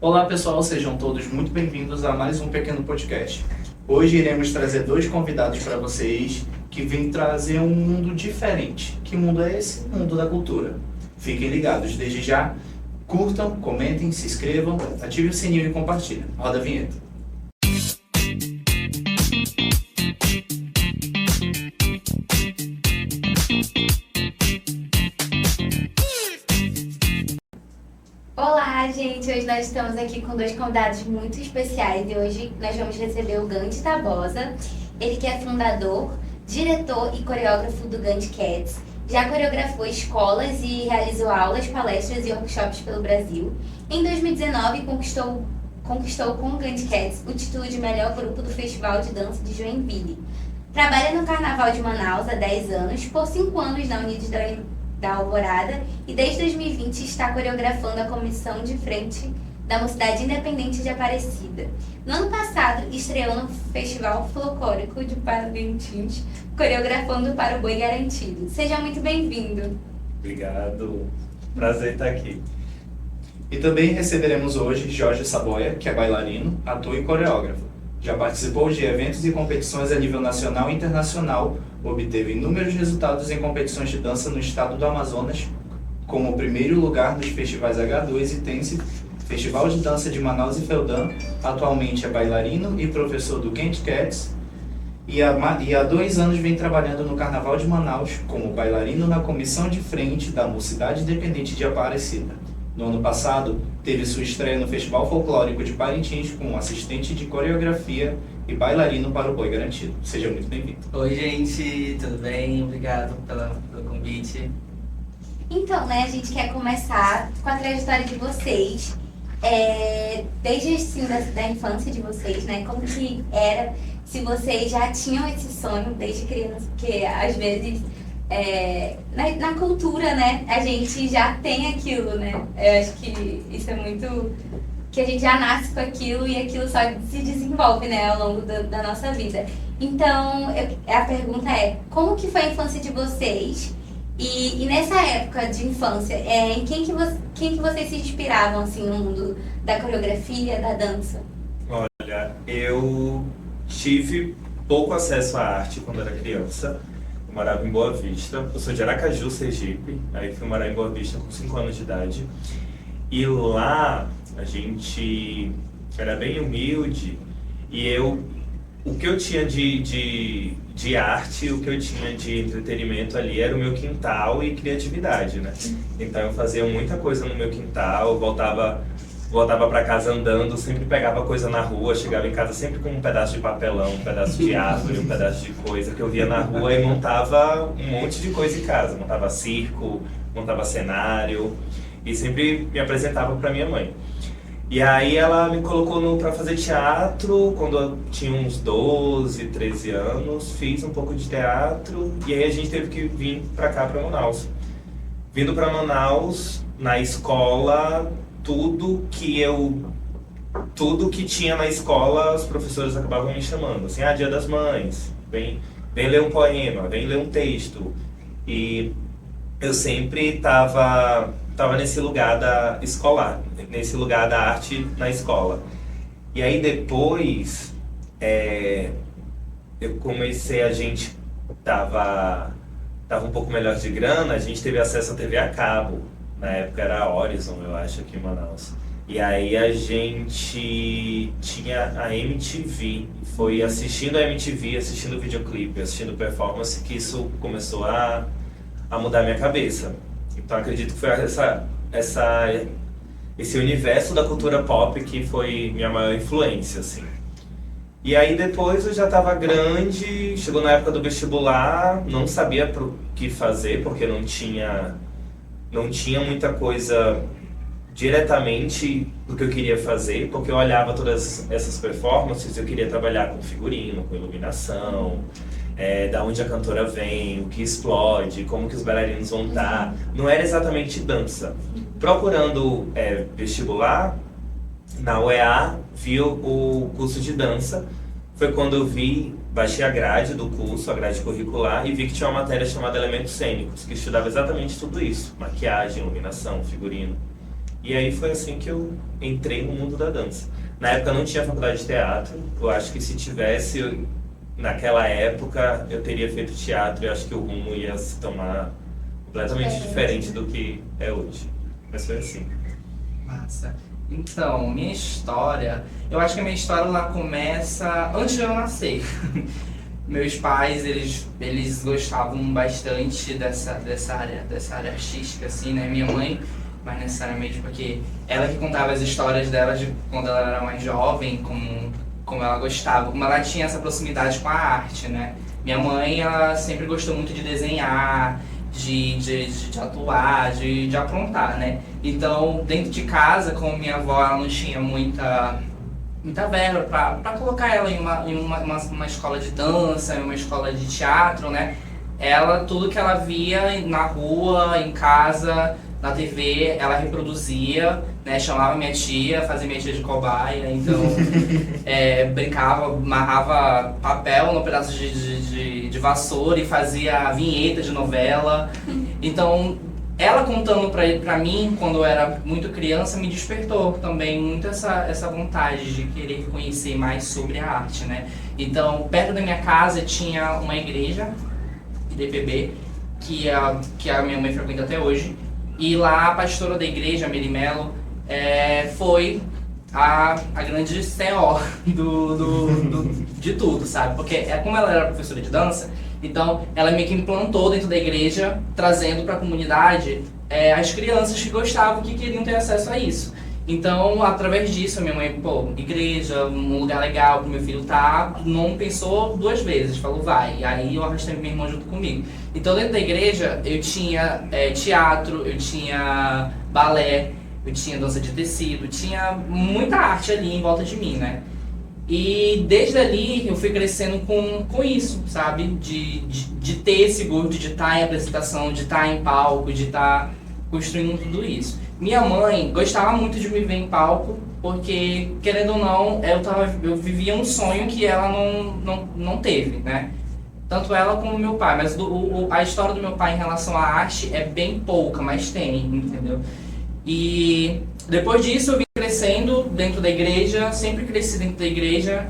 Olá pessoal, sejam todos muito bem-vindos a mais um pequeno podcast. Hoje iremos trazer dois convidados para vocês que vêm trazer um mundo diferente. Que mundo é esse? O mundo da cultura. Fiquem ligados, desde já, curtam, comentem, se inscrevam, ativem o sininho e compartilhem. Roda a vinheta. Olá, gente! Hoje nós estamos aqui com dois convidados muito especiais e hoje nós vamos receber o Gandhi Tabosa. Ele que é fundador, diretor e coreógrafo do Gandhi Cats. Já coreografou escolas e realizou aulas, palestras e workshops pelo Brasil. Em 2019, conquistou com o Gandhi Cats o título de melhor grupo do Festival de Dança de Joinville. Trabalha no Carnaval de Manaus há 10 anos, por 5 anos na Unidos da Alvorada e desde 2020 está coreografando a comissão de frente da Mocidade Independente de Aparecida. No ano passado, estreou no Festival Folclórico de Parintins, coreografando para o Boi Garantido. Seja muito bem-vindo. Obrigado, prazer estar aqui. E também receberemos hoje Jorge Saboia, que é bailarino, ator e coreógrafo. Já participou de eventos e competições a nível nacional e internacional, obteve inúmeros resultados em competições de dança no estado do Amazonas, como o primeiro lugar nos festivais H2 e Tense, Festival de Dança de Manaus e Feldã. Atualmente é bailarino e professor do Gandhi Cats e há 2 anos vem trabalhando no Carnaval de Manaus como bailarino na comissão de frente da Mocidade Independente de Aparecida. No ano passado, teve sua estreia no Festival Folclórico de Parintins como assistente de coreografia e bailarino para o Boi Garantido. Seja muito bem-vindo. Oi, gente, tudo bem? Obrigado pelo convite. Então, a gente quer começar com a trajetória de vocês, desde assim, da infância de vocês, como que era, se vocês já tinham esse sonho desde criança, porque às vezes na cultura, a gente já tem aquilo, Eu acho que isso é muito... que a gente já nasce com aquilo e aquilo só se desenvolve, ao longo da nossa vida. Então, a pergunta é, como que foi a infância de vocês? E nessa época de infância, em quem que vocês se inspiravam, assim, no mundo da coreografia, da dança? Olha, eu tive pouco acesso à arte quando era criança. Eu morava em Boa Vista. Eu sou de Aracaju, Sergipe. Aí fui morar em Boa Vista com 5 anos de idade. E lá a gente era bem humilde e o que eu tinha de arte, o que eu tinha de entretenimento ali era o meu quintal e criatividade, Então eu fazia muita coisa no meu quintal, voltava para casa andando, sempre pegava coisa na rua, chegava em casa sempre com um pedaço de papelão, um pedaço de árvore, um pedaço de coisa que eu via na rua e montava um monte de coisa em casa, montava circo, montava cenário e sempre me apresentava para minha mãe. E aí ela me colocou para fazer teatro quando eu tinha uns 12, 13 anos, fiz um pouco de teatro e aí a gente teve que vir para cá, para Manaus. Vindo para Manaus, na escola, tudo que tinha na escola, os professores acabavam me chamando, assim, Dia das Mães, vem ler um poema, vem ler um texto. E eu sempre estava nesse lugar da escolar, nesse lugar da arte na escola. E aí depois, eu comecei, a gente tava um pouco melhor de grana, a gente teve acesso à TV a cabo. Na época era a Horizon, eu acho, aqui em Manaus. E aí a gente tinha a MTV. Foi assistindo a MTV, assistindo o videoclipe, assistindo performance, que isso começou a mudar minha cabeça. Então acredito que foi esse universo da cultura pop que foi minha maior influência, assim. E aí depois eu já estava grande, chegou na época do vestibular, não sabia o que fazer, porque não tinha muita coisa diretamente do que eu queria fazer, porque eu olhava todas essas performances, eu queria trabalhar com figurino, com iluminação, da onde a cantora vem, o que explode, como que os bailarinos vão estar. Não era exatamente dança. Procurando vestibular, na UEA, vi o curso de dança. Foi quando eu baixei a grade do curso, a grade curricular, e vi que tinha uma matéria chamada Elementos Cênicos, que estudava exatamente tudo isso. Maquiagem, iluminação, figurino. E aí foi assim que eu entrei no mundo da dança. Na época não tinha faculdade de teatro, eu acho que se tivesse, naquela época, eu teria feito teatro e acho que o rumo ia se tomar completamente diferente do que é hoje. Mas foi assim. Massa. Então, minha história, eu acho que a minha história lá começa antes de eu nascer. Meus pais, eles gostavam bastante dessa área artística, assim, né? Minha mãe, mais necessariamente porque ela que contava as histórias dela de quando ela era mais jovem, como ela gostava, como ela tinha essa proximidade com a arte, né? Minha mãe, ela sempre gostou muito de desenhar, de atuar, de aprontar, né? Então, dentro de casa, como minha avó ela não tinha muita verba para colocar ela em uma escola de dança, em uma escola de teatro, né? Ela, tudo que ela via na rua, em casa, na TV, ela reproduzia, né? Chamava minha tia, fazia minha tia de cobaia, então brincava, amarrava papel no pedaço de vassoura e fazia vinheta de novela. Então, ela contando pra mim, quando eu era muito criança, me despertou também muito essa vontade de querer conhecer mais sobre a arte, né? Então, perto da minha casa tinha uma igreja, IDPB, que a minha mãe frequenta até hoje. E lá a pastora da igreja, a Mary Mello, foi a grande CEO de tudo, sabe? Porque como ela era professora de dança, então ela meio que implantou dentro da igreja, trazendo para a comunidade as crianças que gostavam, que queriam ter acesso a isso. Então, através disso, a minha mãe, igreja, um lugar legal pro meu filho estar, não pensou duas vezes, falou, vai. E aí eu arrastei minha irmã junto comigo. Então, dentro da igreja, eu tinha teatro, eu tinha balé, eu tinha dança de tecido, tinha muita arte ali em volta de mim, né? E desde ali eu fui crescendo com isso, sabe? De ter esse gosto de estar em apresentação, de estar em palco, de estar construindo tudo isso. Minha mãe gostava muito de me ver em palco, porque, querendo ou não, eu vivia um sonho que ela não teve, né? Tanto ela como meu pai, mas a história do meu pai em relação à arte é bem pouca, mas tem, entendeu? E depois disso eu vim crescendo dentro da igreja, sempre cresci dentro da igreja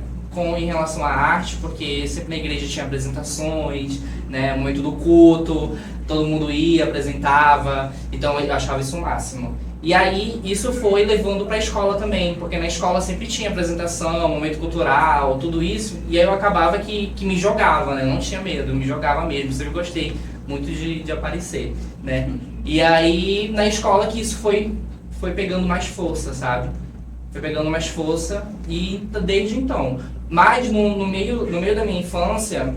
em relação à arte, porque sempre na igreja tinha apresentações, né, momento do culto, todo mundo ia, apresentava, então eu achava isso o máximo. E aí isso foi levando para a escola também, porque na escola sempre tinha apresentação, momento cultural, tudo isso, e aí eu acabava que me jogava, né, não tinha medo, me jogava mesmo, sempre gostei muito de aparecer, né. E aí na escola que isso foi pegando mais força, sabe? Foi pegando mais força e desde então. Mas no meio da minha infância,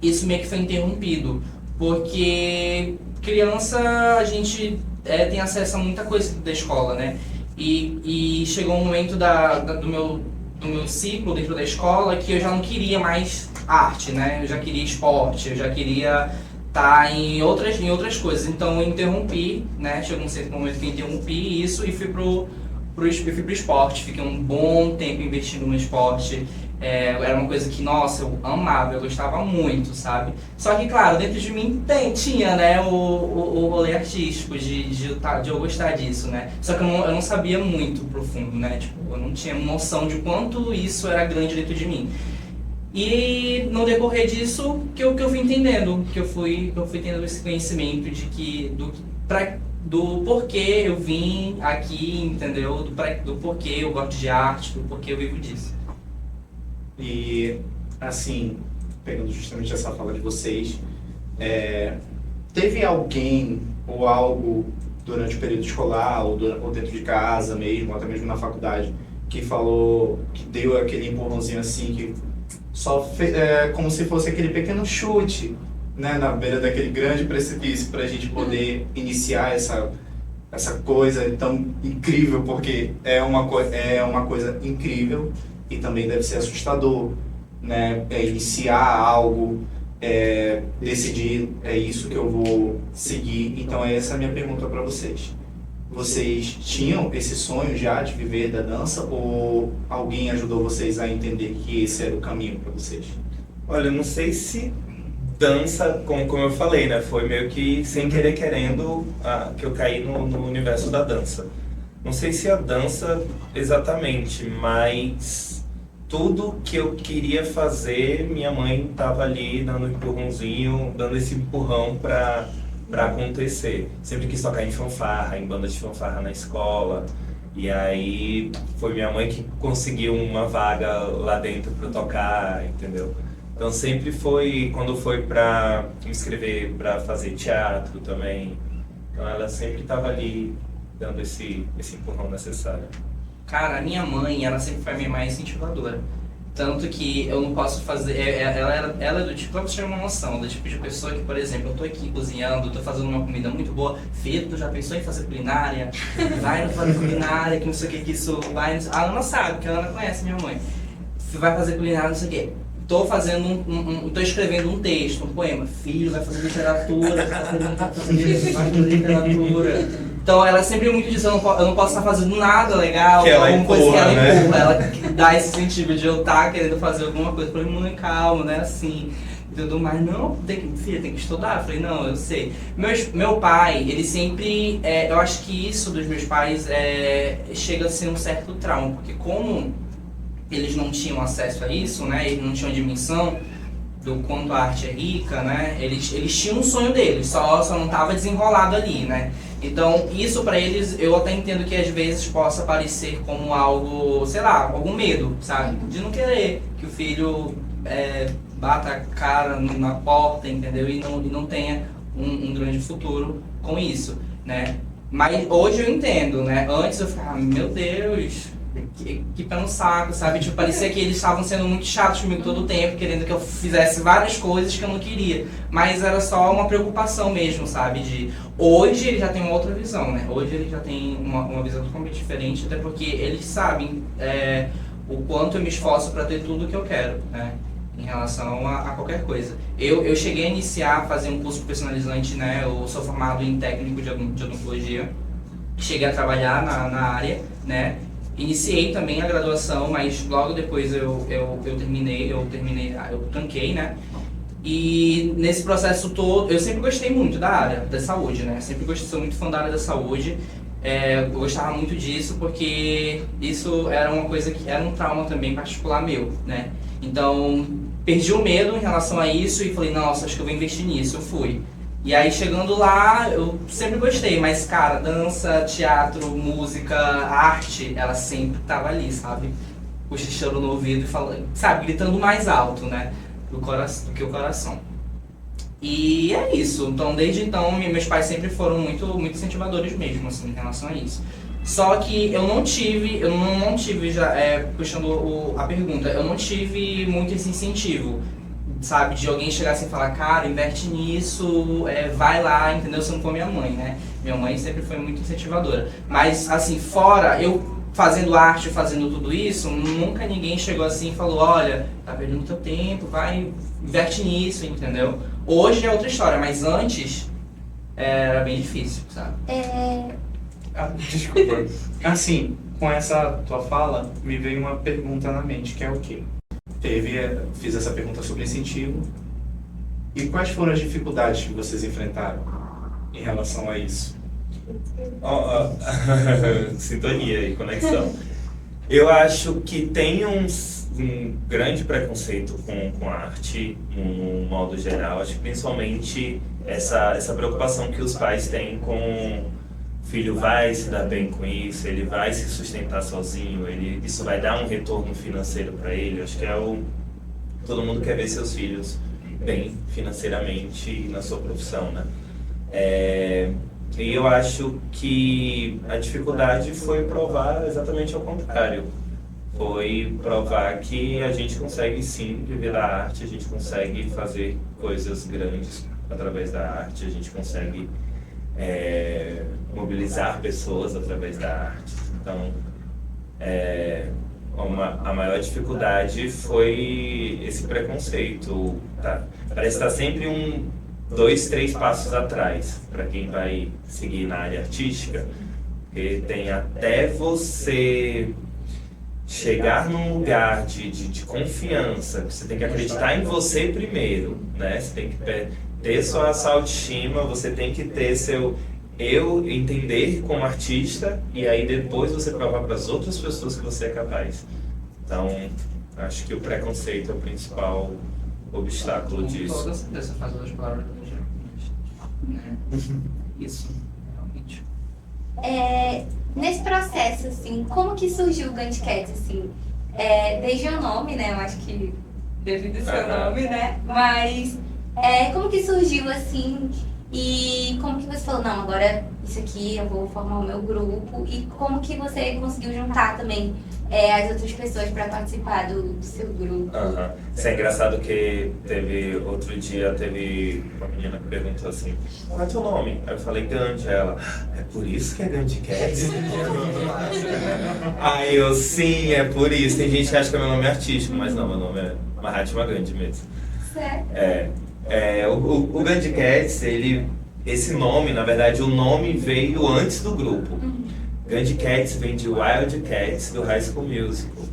isso meio que foi interrompido. Porque criança, a gente tem acesso a muita coisa da escola, né? E chegou um momento do meu ciclo dentro da escola que eu já não queria mais arte, né? Eu já queria esporte, eu já queria estar em outras coisas. Então eu interrompi, né? Chegou um certo momento que eu interrompi isso e fui pro esporte. Fiquei um bom tempo investindo no esporte. Era uma coisa que, nossa, eu amava, eu gostava muito, sabe? Só que, claro, dentro de mim tinha, né, o rolê artístico, de eu gostar disso, né? Só que eu não sabia muito profundo, né? Tipo, eu não tinha noção de quanto isso era grande dentro de mim. E no decorrer disso, que eu fui entendendo, que eu fui tendo esse conhecimento do porquê eu vim aqui, entendeu? Do porquê eu gosto de arte, do porquê eu vivo disso. E, assim, pegando justamente essa fala de vocês, teve alguém ou algo durante o período escolar, ou dentro de casa mesmo, ou até mesmo na faculdade, que deu aquele empurrãozinho assim, que só fez, como se fosse aquele pequeno chute, né, na beira daquele grande precipício para a gente poder iniciar essa coisa tão incrível, porque é uma coisa incrível e também deve ser assustador, né? Iniciar algo, decidir, é isso que eu vou seguir. Então essa é a minha pergunta para vocês. Vocês tinham esse sonho já de viver da dança ou alguém ajudou vocês a entender que esse era o caminho para vocês? Olha, eu não sei se dança, como eu falei, né? Foi meio que sem querer querendo que eu caí no universo da dança. Não sei se a dança exatamente, mas tudo que eu queria fazer, minha mãe estava ali dando um empurrãozinho, dando esse empurrão para acontecer. Sempre quis tocar em fanfarra, em banda de fanfarra na escola. E aí foi minha mãe que conseguiu uma vaga lá dentro para tocar, entendeu? Então sempre foi, quando foi para me inscrever para fazer teatro também, então ela sempre estava ali dando esse empurrão necessário. Cara, a minha mãe, ela sempre foi a minha mais incentivadora. Tanto que eu não posso fazer. Ela é do tipo, pra você ter uma noção, do tipo de pessoa que, por exemplo, eu tô aqui cozinhando, tô fazendo uma comida muito boa. Filho, tu já pensou em fazer culinária? Vai fazer culinária, que não sei o que isso vai. A Ana sabe, porque a Ana conhece minha mãe. Você vai fazer culinária, não sei o que. Tô fazendo tô escrevendo um texto, um poema. Filho, vai fazer literatura, vai fazer literatura. Então ela sempre muito diz, eu não posso estar fazendo nada legal, que ela alguma coisa que ela né? empurra. Ela dá esse incentivo de eu estar querendo fazer alguma coisa. Eu falei, mãe, calma, não é assim. E tudo mais, não, filha, tem que estudar. Eu falei, não, eu sei. Meu pai, ele sempre, eu acho que isso dos meus pais chega a ser um certo trauma, porque como eles não tinham acesso a isso, né, eles não tinham a dimensão do quanto a arte é rica, né, eles tinham um sonho deles, só não estava desenrolado ali, né. Então, isso pra eles, eu até entendo que às vezes possa parecer como algo, sei lá, algum medo, sabe? De não querer que o filho bata a cara na porta, entendeu? E não tenha um grande futuro com isso, né? Mas hoje eu entendo, né? Antes eu ficava, meu Deus, que pé no saco, sabe? Tipo, parecia que eles estavam sendo muito chatos comigo todo o tempo, querendo que eu fizesse várias coisas que eu não queria. Mas era só uma preocupação mesmo, sabe? Hoje ele já tem uma outra visão, né? Hoje ele já tem uma visão totalmente diferente, até porque eles sabem o quanto eu me esforço para ter tudo que eu quero, né? Em relação a qualquer coisa. Eu cheguei a iniciar a fazer um curso profissionalizante, né? Eu sou formado em técnico de odontologia. Cheguei a trabalhar na área, né? Iniciei também a graduação, mas logo depois eu tranquei, né? E nesse processo todo, eu sempre gostei muito da área da saúde, né? Sempre gostei, sou muito fã da área da saúde. Eu gostava muito disso porque isso era uma coisa que era um trauma também particular meu, né? Então, perdi o medo em relação a isso e falei, nossa, acho que eu vou investir nisso, eu fui. E aí, chegando lá, eu sempre gostei, mas, cara, dança, teatro, música, arte, ela sempre tava ali, sabe? Cochichando no ouvido e falando, sabe, gritando mais alto, né? Do que o coração. E é isso. Então, desde então, meus pais sempre foram muito, muito incentivadores mesmo, assim, em relação a isso. Só que eu não tive já, puxando a pergunta, eu não tive muito esse incentivo, sabe, de alguém chegar assim e falar, cara, investe nisso, vai lá, entendeu? Se não for minha mãe, né? Minha mãe sempre foi muito incentivadora. Mas, assim, fora, eu fazendo arte, fazendo tudo isso, nunca ninguém chegou assim e falou, olha, tá perdendo teu tempo, vai, investe nisso, entendeu? Hoje é outra história, mas antes era bem difícil, sabe? Desculpa. Assim, com essa tua fala, me veio uma pergunta na mente, que é o quê? Fiz essa pergunta sobre incentivo. E quais foram as dificuldades que vocês enfrentaram em relação a isso? Sintonia e conexão. Eu acho que tem um grande preconceito com a arte, no modo geral. Acho que principalmente essa preocupação que os pais têm com o filho vai se dar bem com isso, ele vai se sustentar sozinho, isso vai dar um retorno financeiro para ele. Acho que todo mundo quer ver seus filhos bem financeiramente na sua profissão, né? E eu acho que a dificuldade foi provar exatamente ao contrário. Foi provar que a gente consegue sim viver da arte, a gente consegue fazer coisas grandes através da arte, a gente consegue mobilizar pessoas através da arte. Então, a maior dificuldade foi esse preconceito. Tá? Parece estar sempre 2, 3 passos atrás para quem vai seguir na área artística, porque tem até você chegar num lugar de confiança, que você tem que acreditar em você primeiro, né? Você tem que ter sua autoestima, você tem que ter seu eu entender como artista e aí depois você provar para as outras pessoas que você é capaz. Então, acho que o preconceito é o principal obstáculo Com disso. toda certeza, faz duas palavras do né? Isso, realmente. Nesse processo, assim, como que surgiu o Gantt Cats, assim? Desde o nome, né? Eu acho que devido ao seu nome, né? Mas como que surgiu, assim? E como que você falou, não, agora isso aqui eu vou formar o meu grupo. E como que você conseguiu juntar também as outras pessoas para participar do seu grupo? Isso é engraçado que outro dia teve uma menina que perguntou assim, qual é teu nome? Aí eu falei Gandhi, ela, é por isso que é Gantt Cats? Aí eu, sim, é por isso. Tem gente que acha que meu nome é artístico, mas não, meu nome é Mahatma Gandhi mesmo. Certo. O Gantt Cats, esse nome, na verdade, o nome veio antes do grupo. Gantt Cats vem de Wild Cats, do High School Musical.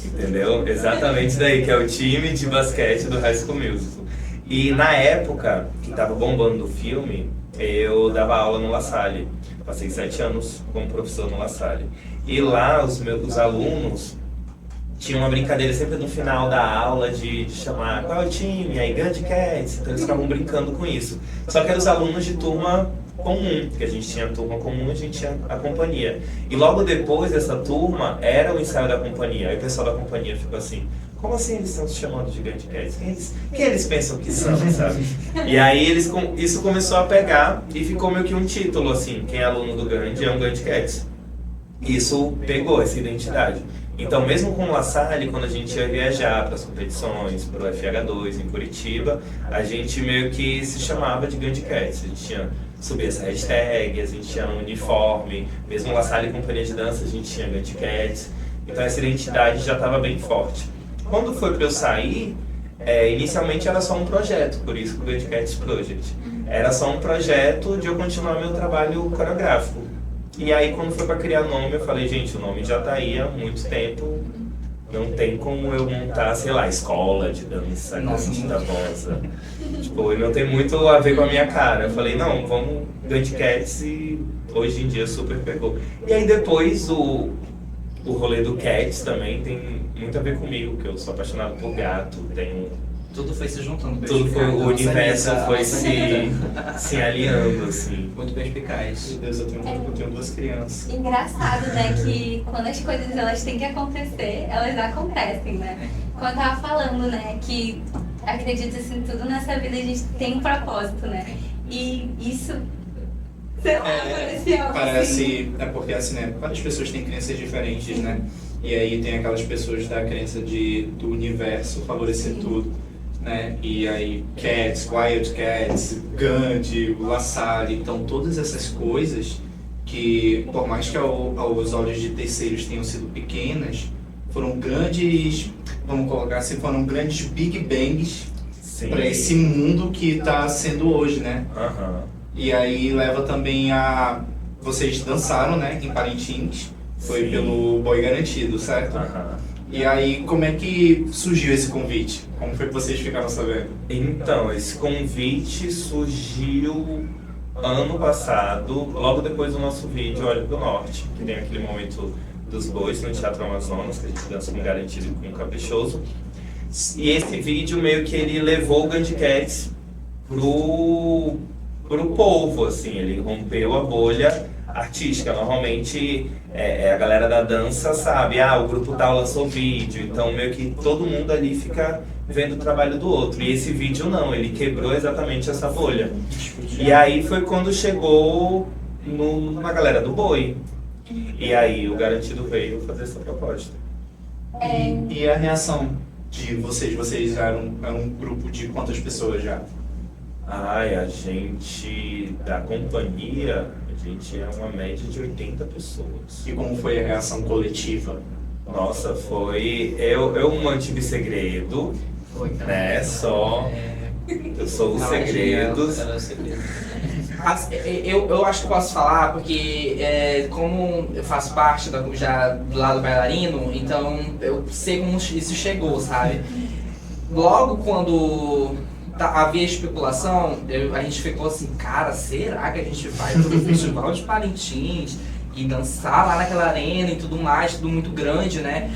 Entendeu? Exatamente daí, que é o time de basquete do High School Musical. E na época que tava bombando o filme, eu dava aula no La Salle. Passei 7 anos como professor no La Salle. E lá, os alunos tinha uma brincadeira sempre no final da aula de chamar qual é o time, aí Gantt Cats, então eles ficavam brincando com isso. Só que eram os alunos de turma comum, que a gente tinha turma comum, a gente tinha a companhia. E logo depois dessa turma era o ensaio da companhia, aí o pessoal da companhia ficou assim, como assim eles estão se chamando de Gantt Cats? Quem eles pensam que são, sabe? E aí isso começou a pegar e ficou meio que um título assim, quem é aluno do Gandhi é um Gantt Cats. Isso pegou essa identidade. Então, mesmo com o La Salle, quando a gente ia viajar para as competições, para o FH2 em Curitiba, a gente meio que se chamava de Gantt Cats. A gente tinha subir essa hashtag, a gente tinha um uniforme, mesmo o La Salle e companhia de dança, a gente tinha Gantt Cats. Então, essa identidade já estava bem forte. Quando foi para eu sair, inicialmente era só um projeto, por isso que o Gantt Cats Project. Era só um projeto de eu continuar meu trabalho coreográfico. E aí, quando foi para criar nome, eu falei, gente, o nome já tá aí há muito tempo, não tem como eu montar, sei lá, escola de dança, Gantt Tabosa. Tipo, não tem muito a ver com a minha cara. Eu falei, não, vamos Gantt Cats e hoje em dia super pegou. E aí depois o rolê do Cats também tem muito a ver comigo, porque eu sou apaixonado por gato, tenho... Tudo foi se juntando. O universo foi se alinhando, assim. Muito perspicaz. Meu Deus, eu tenho 2 crianças. Engraçado, né, que quando as coisas elas têm que acontecer, elas acontecem, né? Como eu tava falando, né, que acredito assim, tudo nessa vida a gente tem um propósito, né? E isso, sei lá, parece algo assim. É porque assim, né, várias pessoas têm crenças diferentes, né? E aí tem aquelas pessoas da crença do universo favorecer tudo. Né? E aí Cats, Wild Cats, Gandhi, La Salle, então todas essas coisas que, por mais que aos olhos de terceiros tenham sido pequenas, foram grandes, vamos colocar assim, foram grandes Big Bangs para esse mundo que está sendo hoje, né? E aí leva também a... Vocês dançaram, né, em Parintins, foi pelo Boy Garantido, certo? E aí, como é que surgiu esse convite? Como foi que vocês ficaram sabendo? Então, esse convite surgiu ano passado, logo depois do nosso vídeo Olho pro Norte, que tem aquele momento dos bois no Teatro Amazonas, que a gente dança com Garantido e com Caprichoso. E esse vídeo meio que ele levou o Gantt Cats pro povo, assim, ele rompeu a bolha artística. Normalmente a galera da dança sabe, o grupo tal lançou vídeo, então meio que todo mundo ali fica vendo o trabalho do outro. E esse vídeo não, ele quebrou exatamente essa bolha. E aí foi quando chegou na galera do boi. E aí o Garantido veio fazer essa proposta. E a reação de vocês? Vocês eram um grupo de quantas pessoas já? A gente da companhia, a gente é uma média de 80 pessoas. E como foi a reação coletiva? Nossa, foi... Eu mantive segredo, né? Só... Eu sou os segredos. Eu acho que posso falar porque como eu faço parte já do lado bailarino, então eu sei como isso chegou, sabe? Logo quando havia especulação, a gente ficou assim, cara, será que a gente vai pro Festival de Parintins e dançar lá naquela arena e tudo mais, tudo muito grande, né?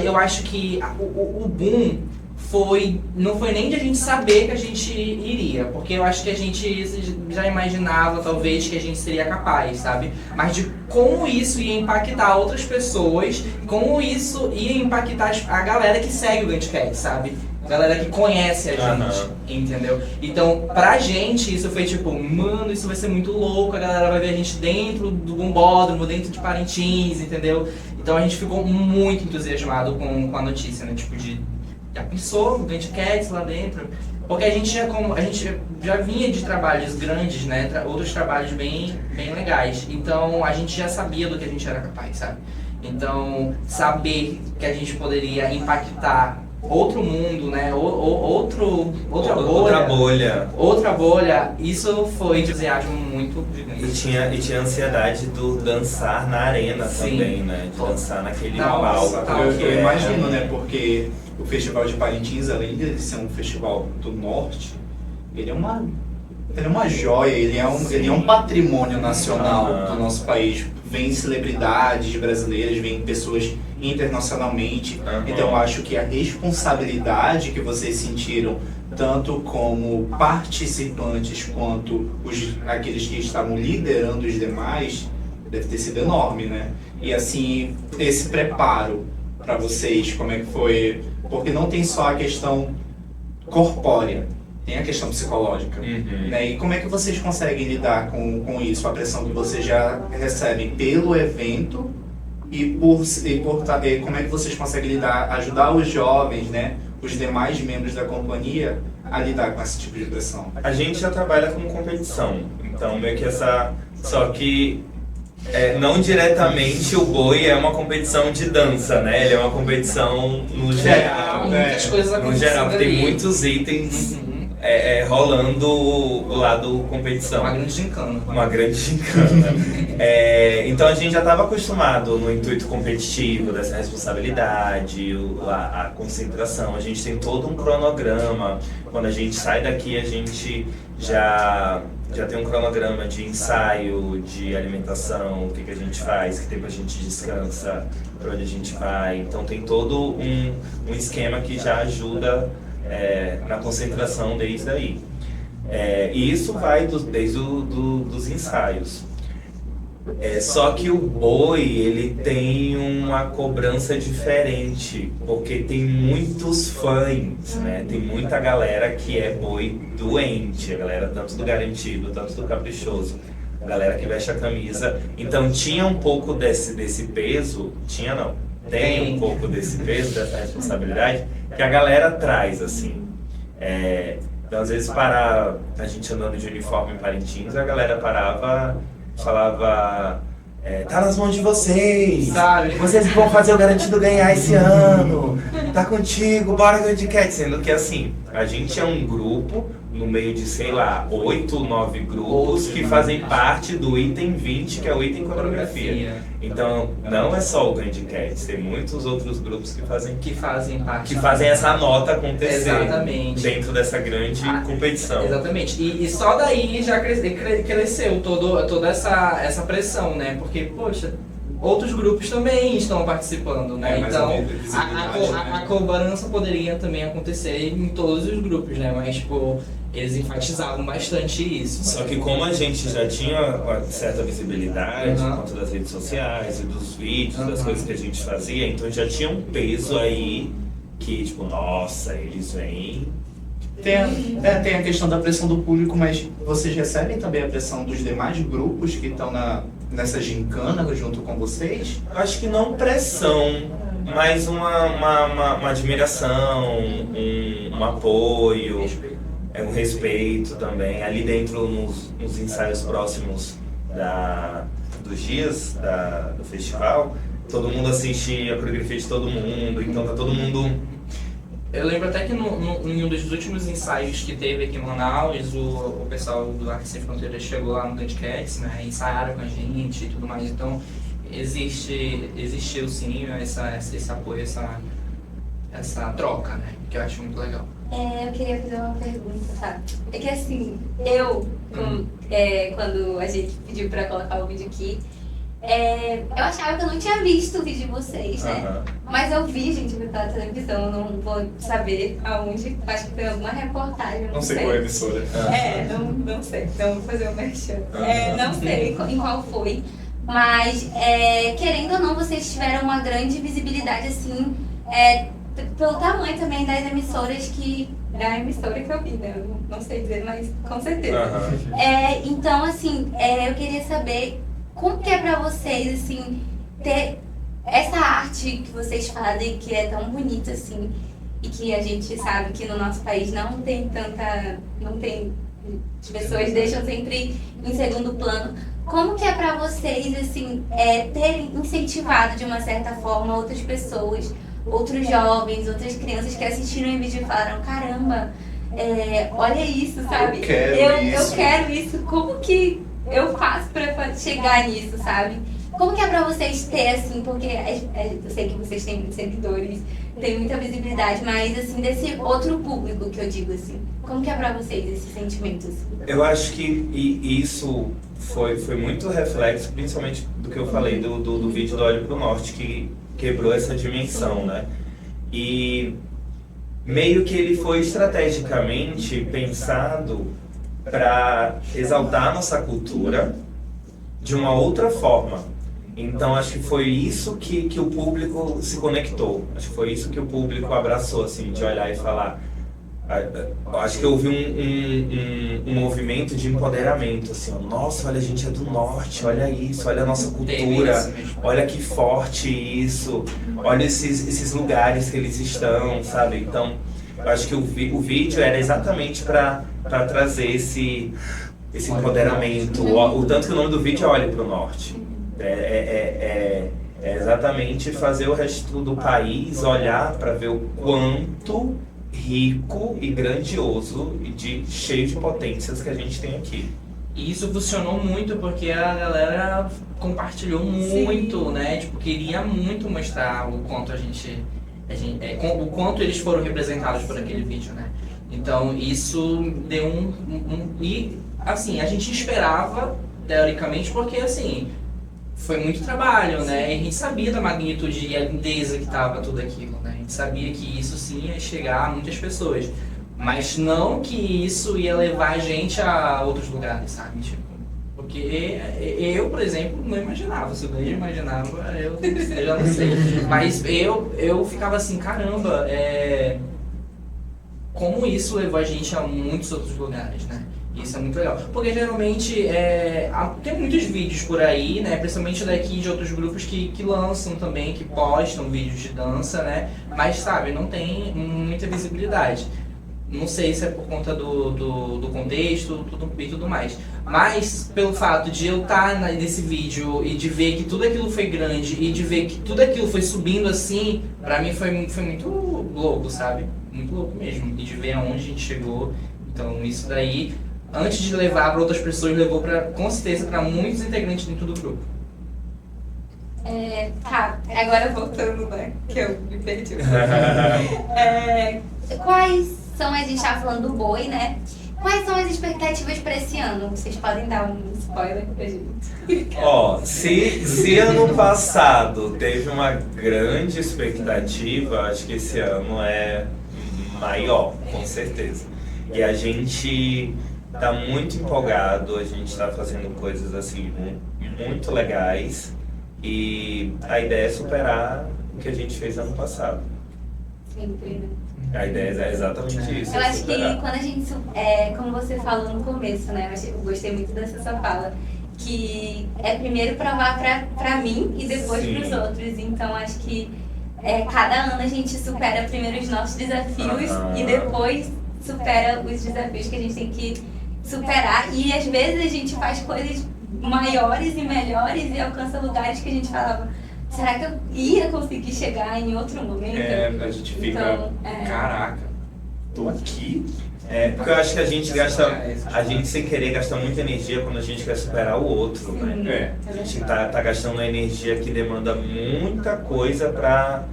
Eu acho que o boom não foi nem de a gente saber que a gente iria, porque eu acho que a gente já imaginava, talvez, que a gente seria capaz, sabe? Mas de como isso ia impactar outras pessoas, como isso ia impactar a galera que segue o Ganticast, sabe? A galera que conhece a gente, entendeu? Então, pra gente, isso foi tipo, mano, isso vai ser muito louco, a galera vai ver a gente dentro do Bombódromo, dentro de Parintins, entendeu? Então a gente ficou muito entusiasmado com a notícia, né? Tipo, já pensou no Ganticast lá dentro? Porque a gente já vinha de trabalhos grandes, né? Outros trabalhos bem legais. Então a gente já sabia do que a gente era capaz, sabe? Então saber que a gente poderia impactar outro mundo, né? Outra bolha, isso foi entusiasmo muito gigante. E tinha ansiedade do dançar na arena. Sim. Também, né? De dançar naquele palco. Eu imagino, né? Porque o Festival de Parintins, além de ser um festival do norte, ele é uma joia, ele é um patrimônio nacional do nosso país. Vem celebridades brasileiras, vem pessoas internacionalmente. Então eu acho que a responsabilidade que vocês sentiram, tanto como participantes quanto aqueles que estavam liderando os demais, deve ter sido enorme, né? E assim, esse preparo para vocês, como é que foi? Porque não tem só a questão corpórea, tem a questão psicológica, né? E como é que vocês conseguem lidar com isso, a pressão que vocês já recebem pelo evento e como é que vocês conseguem ajudar os jovens, né, os demais membros da companhia a lidar com esse tipo de pressão? A gente já trabalha com competição, então meio que só que não diretamente o boi é uma competição de dança, né? Ele é uma competição no geral, muitas coisas acontecendo. No geral, tem muitos itens rolando o lado competição. Uma grande gincana. Então a gente já estava acostumado no intuito competitivo, dessa responsabilidade, a concentração. A gente tem todo um cronograma. Quando a gente sai daqui, a gente já tem um cronograma de ensaio, de alimentação, o que a gente faz, que tempo a gente descansa, para onde a gente vai. Então tem todo um esquema que já ajuda na concentração desde aí. E isso vai desde dos ensaios. Só que o boi, ele tem uma cobrança diferente, porque tem muitos fãs, né? Tem muita galera que é boi doente, a galera tanto do garantido, tanto do caprichoso, a galera que veste a camisa. Então tinha um pouco desse peso, tem um pouco desse peso, dessa responsabilidade, que a galera traz, assim. Então às vezes a gente andando de uniforme em Parintins, a galera parava, falava, tá nas mãos de vocês, sabe? Vocês vão fazer o garantido ganhar esse ano, tá contigo, bora Ganticast. Sendo que assim, a gente é um grupo no meio de, sei lá, 8, 9 grupos que fazem parte do item 20, que é o item coreografia. Então, não é só o Ganticast, tem muitos outros grupos que fazem parte. Que fazem essa nota acontecer. Exatamente. Dentro dessa grande competição. Exatamente. E só daí já cresceu toda essa pressão, né? Porque, poxa, outros grupos também estão participando, né? Então, a cobrança poderia também acontecer em todos os grupos, né? Mas, tipo, eles enfatizavam bastante isso. Só que como a gente já tinha uma certa visibilidade por conta das redes sociais e dos vídeos, das coisas que a gente fazia, então já tinha um peso aí que, tipo, nossa, eles vêm... Tem a questão da pressão do público, mas vocês recebem também a pressão dos demais grupos que estão nessa gincana junto com vocês? Acho que não pressão, mas uma admiração, um apoio, um respeito também. Ali dentro, nos ensaios próximos dos dias do festival, todo mundo assiste a coreografia de todo mundo, então tá todo mundo... Eu lembro até que em um dos últimos ensaios que teve aqui em Manaus, o pessoal do Artes Sem Fronteiras chegou lá no Ganticast, né, ensaiaram com a gente e tudo mais, então existiu sim esse apoio, essa troca, né? Que eu acho muito legal. Eu queria fazer uma pergunta, tá? É que assim, quando a gente pediu pra colocar o vídeo aqui, eu achava que eu não tinha visto o vídeo de vocês, né? Aham. Mas eu vi, gente, pela televisão, eu não vou saber aonde, acho que foi alguma reportagem, Não sei qual é a emissora. não sei, não vou fazer o merchan. Aham. Não sei em qual foi, mas querendo ou não, vocês tiveram uma grande visibilidade, assim, pelo tamanho também das emissoras da emissora que eu vi, né? Eu não sei dizer, mas com certeza. Aham. Então, assim, eu queria saber como que é pra vocês, assim, ter essa arte que vocês fazem, que é tão bonita, assim, e que a gente sabe que no nosso país não tem as pessoas deixam sempre em segundo plano. Como que é pra vocês, assim, terem incentivado de uma certa forma outras pessoas, outros jovens, outras crianças que assistiram o vídeo e falaram, caramba, olha isso, sabe? Eu quero isso. Como que eu faço pra chegar nisso, sabe? Como que é pra vocês ter, assim, porque eu sei que vocês têm muitos seguidores, têm muita visibilidade, mas, assim, desse outro público que eu digo, assim, como que é pra vocês esse sentimento, assim? Eu acho que isso foi muito reflexo, principalmente do que eu falei do vídeo do Olho pro Norte, que quebrou essa dimensão, né? E meio que ele foi estrategicamente pensado para exaltar nossa cultura de uma outra forma. Então acho que foi isso que o público se conectou. Acho que foi isso que o público abraçou, assim, de olhar e falar. Acho que houve um movimento de empoderamento, assim, ó, nossa, olha, a gente é do norte, olha isso, olha a nossa cultura, olha que forte isso, olha esses lugares que eles estão, sabe? Então, eu acho que o vídeo era exatamente para trazer esse empoderamento, o tanto que o nome do vídeo é Olhe pro Norte. É exatamente fazer o resto do país olhar para ver o quanto rico e grandioso e cheio de potências que a gente tem aqui. E isso funcionou muito porque a galera compartilhou muito, Sim. né? Tipo, queria muito mostrar o quanto o quanto eles foram representados por aquele vídeo, né? Então isso deu e assim, a gente esperava teoricamente porque assim, foi muito trabalho, né? E a gente sabia da magnitude e a lindeza que estava tudo aquilo, né? A gente sabia que isso sim ia chegar a muitas pessoas. Mas não que isso ia levar a gente a outros lugares, sabe? Tipo, porque eu, por exemplo, não imaginava. Se o Gleide imaginava, eu já não sei. Mas eu ficava assim, caramba, como isso levou a gente a muitos outros lugares, né? Isso é muito legal. Porque geralmente tem muitos vídeos por aí, né? Principalmente daqui de outros grupos que lançam também, que postam vídeos de dança, né? Mas, sabe, não tem muita visibilidade. Não sei se é por conta do contexto e tudo mais. Mas, pelo fato de eu estar nesse vídeo e de ver que tudo aquilo foi grande e de ver que tudo aquilo foi subindo assim, pra mim foi muito louco, sabe? Muito louco mesmo. E de ver aonde a gente chegou. Então, isso daí, antes de levar para outras pessoas, levou com certeza para muitos integrantes dentro do grupo. Tá, agora voltando, né? Que eu me perdi. Quais são, a gente tava falando do boi, né? Quais são as expectativas para esse ano? Vocês podem dar um spoiler pra gente? Ó, se ano passado teve uma grande expectativa, acho que esse ano é maior, com certeza. E a gente tá muito empolgado, a gente tá fazendo coisas assim muito legais e a ideia é superar o que a gente fez ano passado. Sempre, né? A ideia é exatamente isso. Eu acho que superar. quando a gente, como você falou no começo, né? Eu gostei muito dessa sua fala, que é primeiro provar pra mim e depois Sim. pros outros. Então acho que cada ano a gente supera primeiro os nossos desafios e depois supera os desafios que a gente tem que superar. E às vezes a gente faz coisas maiores e melhores e alcança lugares que a gente falava, será que eu ia conseguir chegar em outro momento? A gente fica, Então, Caraca. tô aqui. Porque eu acho que a gente sem querer gasta muita energia quando a gente quer superar o outro, né? A gente tá gastando uma energia que demanda muita coisa pra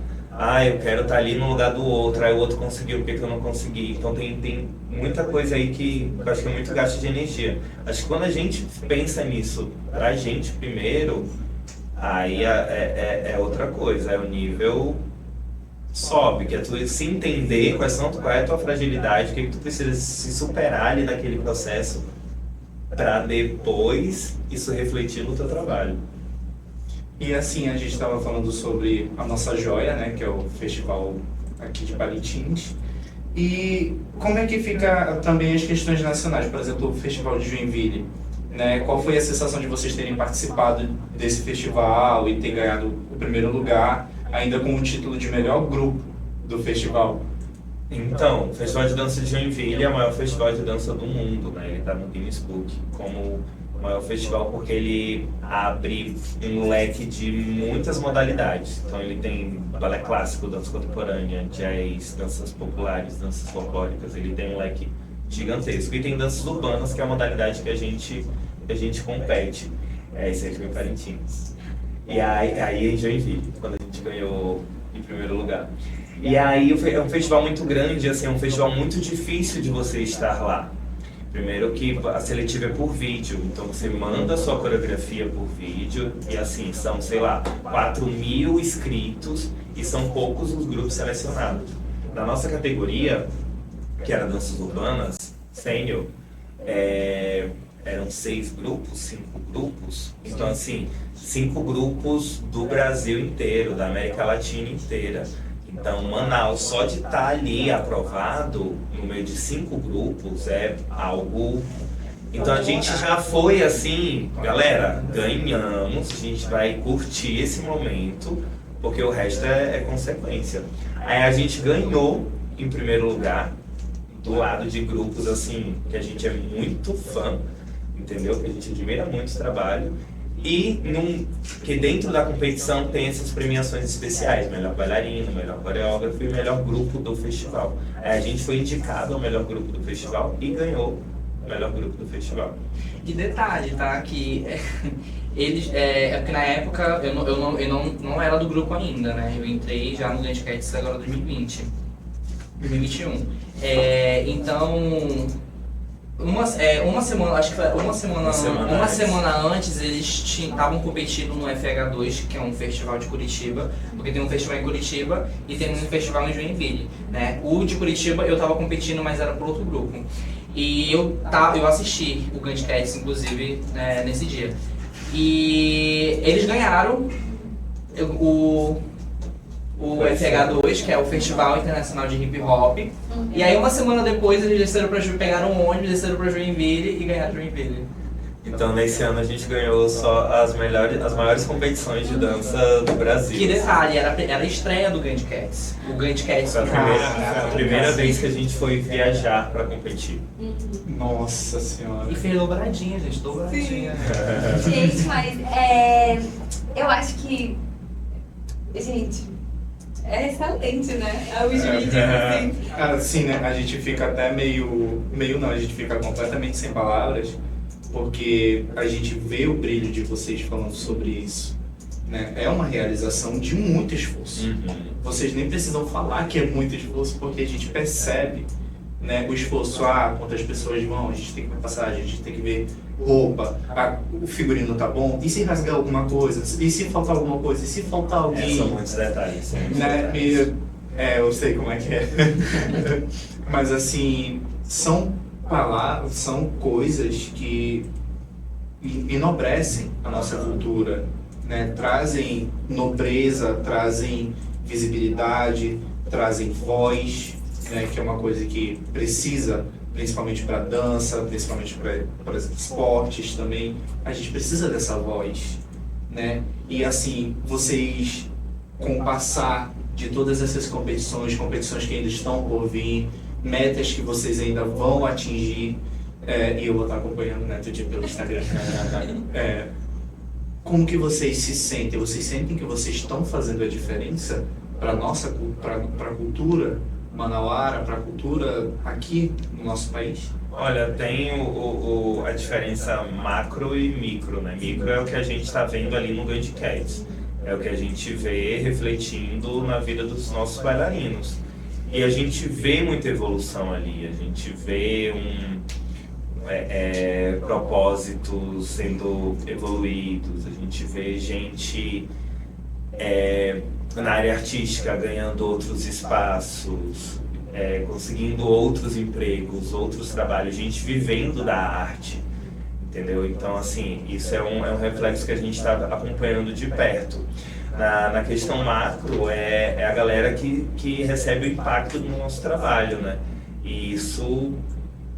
eu quero estar ali no lugar do outro, aí o outro conseguiu, por que que eu não consegui? Então tem muita coisa aí que eu acho que é muito gasto de energia. Acho que quando a gente pensa nisso pra gente primeiro, aí é outra coisa, é o nível sobe, que é tu se entender qual é a tua fragilidade, o que que tu precisa se superar ali naquele processo para depois isso refletir no teu trabalho. E assim, a gente estava falando sobre a nossa joia, né, que é o festival aqui de Parintins. E como é que fica também as questões nacionais? Por exemplo, o Festival de Joinville, né? Qual foi a sensação de vocês terem participado desse festival e ter ganhado o primeiro lugar, ainda com o título de melhor grupo do festival? Então, o Festival de Dança de Joinville é o maior festival de dança do mundo, né? Ele está no Guinness Book como o maior festival porque ele abre um leque de muitas modalidades. Então ele tem balé clássico, dança contemporânea, jazz, danças populares, danças folclóricas. Ele tem um leque gigantesco. E tem danças urbanas, que é a modalidade que a gente compete. Isso aí foi em Parintins. E aí em Joinville, quando a gente ganhou em primeiro lugar. E aí é um festival muito grande, assim, é um festival muito difícil de você estar lá. Primeiro que a seletiva é por vídeo, então você manda a sua coreografia por vídeo e assim, são, sei lá, 4.000 inscritos e são poucos os grupos selecionados. Na nossa categoria, que era danças urbanas, sênior, eram 5 grupos, então assim, 5 grupos do Brasil inteiro, da América Latina inteira. Então, Manaus, só de estar ali aprovado, no meio de 5 grupos, é algo... Então, a gente já foi assim, galera, ganhamos, a gente vai curtir esse momento, porque o resto é consequência. Aí a gente ganhou em primeiro lugar, do lado de grupos, assim, que a gente é muito fã, entendeu? Que a gente admira muito o trabalho. E que dentro da competição tem essas premiações especiais, melhor bailarino, melhor coreógrafo e melhor grupo do festival. A gente foi indicado ao melhor grupo do festival e ganhou o melhor grupo do festival. E detalhe, tá? Que eles, porque na época eu não era do grupo ainda, né? Eu entrei já no Grand Cats agora 2021. Então... Uma semana, acho que foi uma semana antes eles estavam competindo no FH2, que é um festival de Curitiba, porque tem um festival em Curitiba e tem um festival em Joinville, né? O de Curitiba eu tava competindo, mas era por outro grupo. E eu assisti o Grand Cats, inclusive, nesse dia. E eles ganharam o FH2, que é o Festival Internacional de Hip Hop. E aí uma semana depois eles pegaram um ônibus, desceram pra Joinville e ganharam Joinville. Então nesse ano a gente ganhou só as maiores competições de dança do Brasil. Que detalhe, era a estreia do Grand Cats. O Grand Cats foi a primeira vez que a gente foi viajar pra competir. Nossa Senhora. E fez dobradinha, gente, dobradinha. Gente, mas eu acho que... Gente... É excelente, né? Os vídeos, assim. Assim, né? A gente fica até a gente fica completamente sem palavras, porque a gente vê o brilho de vocês falando sobre isso, né? É uma realização de muito esforço. Vocês nem precisam falar que é muito esforço, porque a gente percebe, né, o esforço. Quantas pessoas vão, a gente tem que ver passagem, a gente tem que ver roupa, o figurino tá bom, e se rasgar alguma coisa, e se faltar alguma coisa, e se faltar alguém... São muitos detalhes. Né? Eu sei como é que é. Mas assim, são palavras, são coisas que enobrecem a nossa cultura, né? Trazem nobreza, trazem visibilidade, trazem voz, né? Que é uma coisa que precisa, principalmente para dança, principalmente para esportes também, a gente precisa dessa voz, né? E assim, vocês, com o passar de todas essas competições que ainda estão por vir, metas que vocês ainda vão atingir, e eu vou estar acompanhando, né, tudo pelo Instagram. Como que vocês se sentem? Vocês sentem que vocês estão fazendo a diferença para a cultura manauara, para a cultura aqui no nosso país? Olha, tem a diferença macro e micro, né? Micro é o que a gente está vendo ali no Grand Cats. É o que a gente vê refletindo na vida dos nossos bailarinos. E a gente vê muita evolução ali, a gente vê propósitos sendo evoluídos, a gente vê gente na área artística ganhando outros espaços, conseguindo outros empregos, outros trabalhos, gente vivendo da arte, entendeu? Então, assim, isso é um reflexo que a gente está acompanhando de perto. Na questão macro, é a galera que recebe o impacto do nosso trabalho, né? E isso,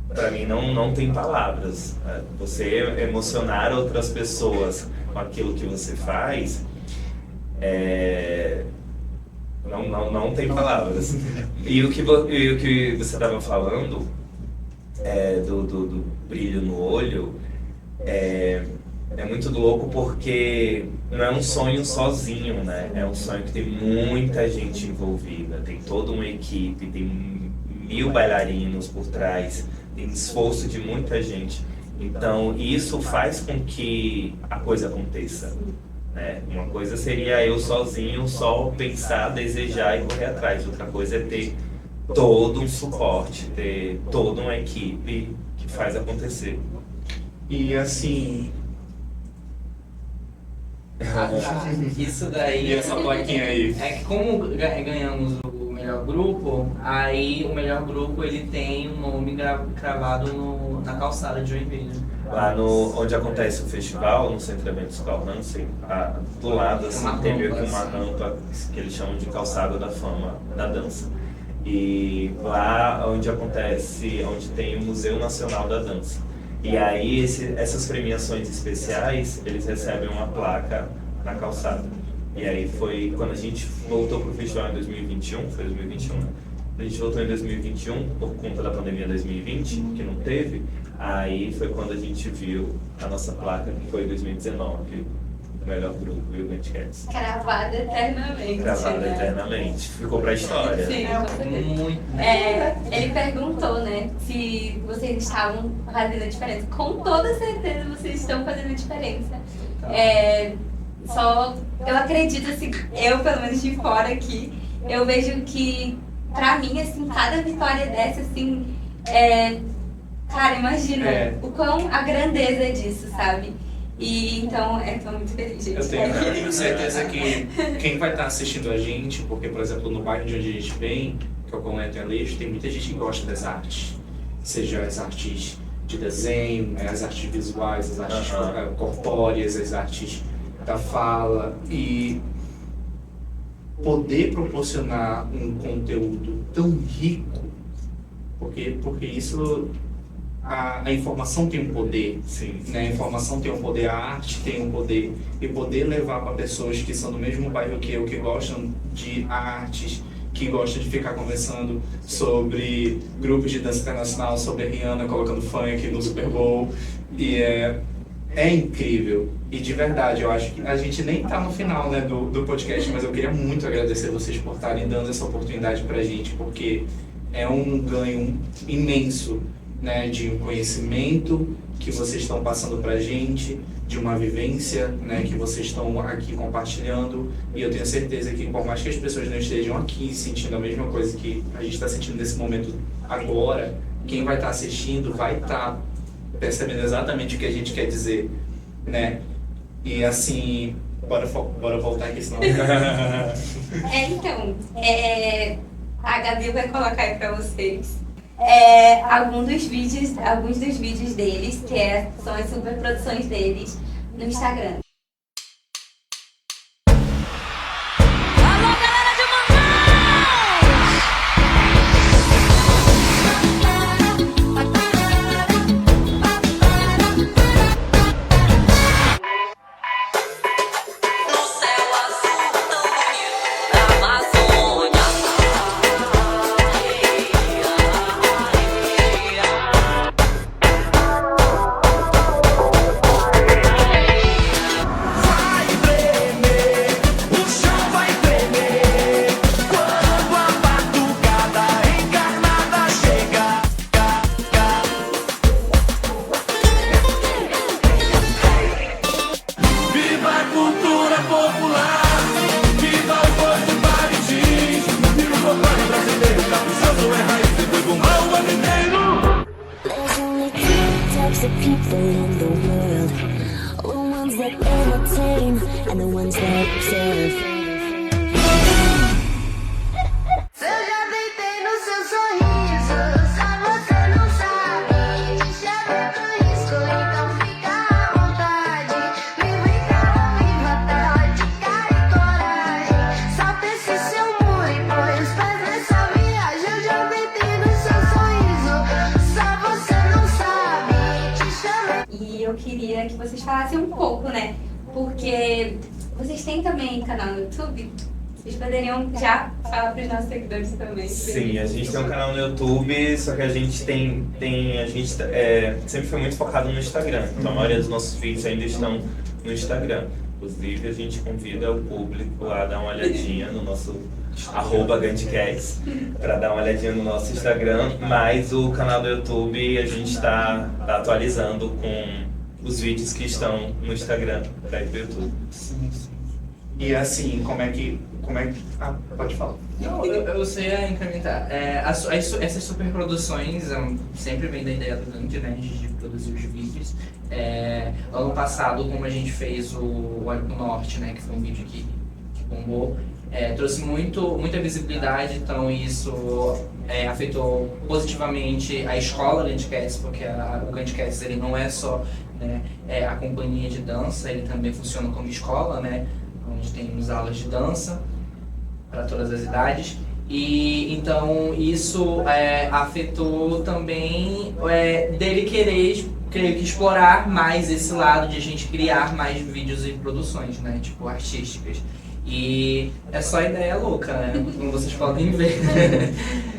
para mim, não tem palavras. Você emocionar outras pessoas com aquilo que você faz, não tem palavras. E o que você estava falando do brilho no olho é muito louco, porque não é um sonho sozinho, né? É um sonho que tem muita gente envolvida, tem toda uma equipe, tem 1000 bailarinos por trás, tem esforço de muita gente. Então isso faz com que a coisa aconteça, né? Uma coisa seria eu sozinho só pensar, desejar e correr atrás. Outra coisa é ter todo um suporte, ter toda uma equipe que faz acontecer. E assim, Isso daí. e essa plaquinha aí? É que como ganhamos o melhor grupo, aí o melhor grupo ele tem um nome cravado na calçada de Joinville. Lá onde acontece o festival, no Centro de Eventos Carl Hansen, do lado assim, tem meio que uma rampa que eles chamam de calçada da fama da dança. E lá onde tem o Museu Nacional da Dança. E aí essas premiações especiais, eles recebem uma placa na calçada. E aí foi quando a gente voltou pro festival em 2021, foi 2021, né? A gente voltou em 2021 por conta da pandemia 2020, que não teve. Aí foi quando a gente viu a nossa placa, que foi em 2019, o melhor grupo, viu, Cats? Cravada eternamente. Gravada né? eternamente. Ficou pra história. Sim, com certeza. Muito. Ele perguntou, né, se vocês estavam fazendo a diferença. Com toda certeza vocês estão fazendo a diferença. Eu acredito, assim, eu pelo menos de fora aqui, eu vejo que, pra mim, assim, cada vitória dessa, assim, cara, imagina a grandeza disso, sabe? E então, tô muito feliz, gente. Eu tenho certeza que quem vai estar assistindo a gente, porque, por exemplo, no bairro de onde a gente vem, que é o Colégio Aleixo, tem muita gente que gosta das artes. Seja as artes de desenho, as artes visuais, as artes corpóreas, as artes da fala. E poder proporcionar um conteúdo tão rico, porque isso... A informação tem um poder, Sim. né? A informação tem um poder, a arte tem um poder. E poder levar para pessoas que são do mesmo bairro que eu, que gostam de artes, que gostam de ficar conversando sobre grupos de dança internacional, sobre a Rihanna colocando funk no Super Bowl. E é incrível. E de verdade, eu acho que a gente nem tá no final, né, do podcast, mas eu queria muito agradecer vocês por estarem dando essa oportunidade pra gente, porque é um ganho imenso, né, de um conhecimento que vocês estão passando pra gente, de uma vivência, né, que vocês estão aqui compartilhando. E eu tenho certeza que, por mais que as pessoas não estejam aqui sentindo a mesma coisa que a gente está sentindo nesse momento agora, quem vai estar assistindo vai estar percebendo exatamente o que a gente quer dizer, né? E assim, bora voltar aqui, senão... A Gabi vai colocar aí pra vocês alguns dos vídeos deles, que são as superproduções deles, no Instagram. né? Porque vocês têm também canal no YouTube? Vocês poderiam já falar para os nossos seguidores também. Sim, a gente tem um canal no YouTube, só que a gente sempre foi muito focado no Instagram. Então a maioria dos nossos vídeos ainda estão no Instagram. Inclusive a gente convida o público a dar uma olhadinha no nosso @GandhiCats para dar uma olhadinha no nosso Instagram, mas o canal do YouTube a gente está atualizando com os vídeos que estão no Instagram para ir pro YouTube. Sim, sim. E assim, como é que... Ah, pode falar. Não, eu sei incrementar. Essas superproduções sempre vem da ideia do Gandhi, né, de produzir os vídeos. Ano passado, como a gente fez o Olho pro Norte, né, que foi um vídeo que bombou, trouxe muita visibilidade, então isso afetou positivamente a escola GandhiCats, porque o GandhiCats ele não é só, né, a companhia de dança, ele também funciona como escola, né, onde temos aulas de dança para todas as idades. E então isso afetou também dele querer, creio que, explorar mais esse lado de a gente criar mais vídeos e produções, né, tipo artísticas. E é só ideia louca, né, como vocês podem ver.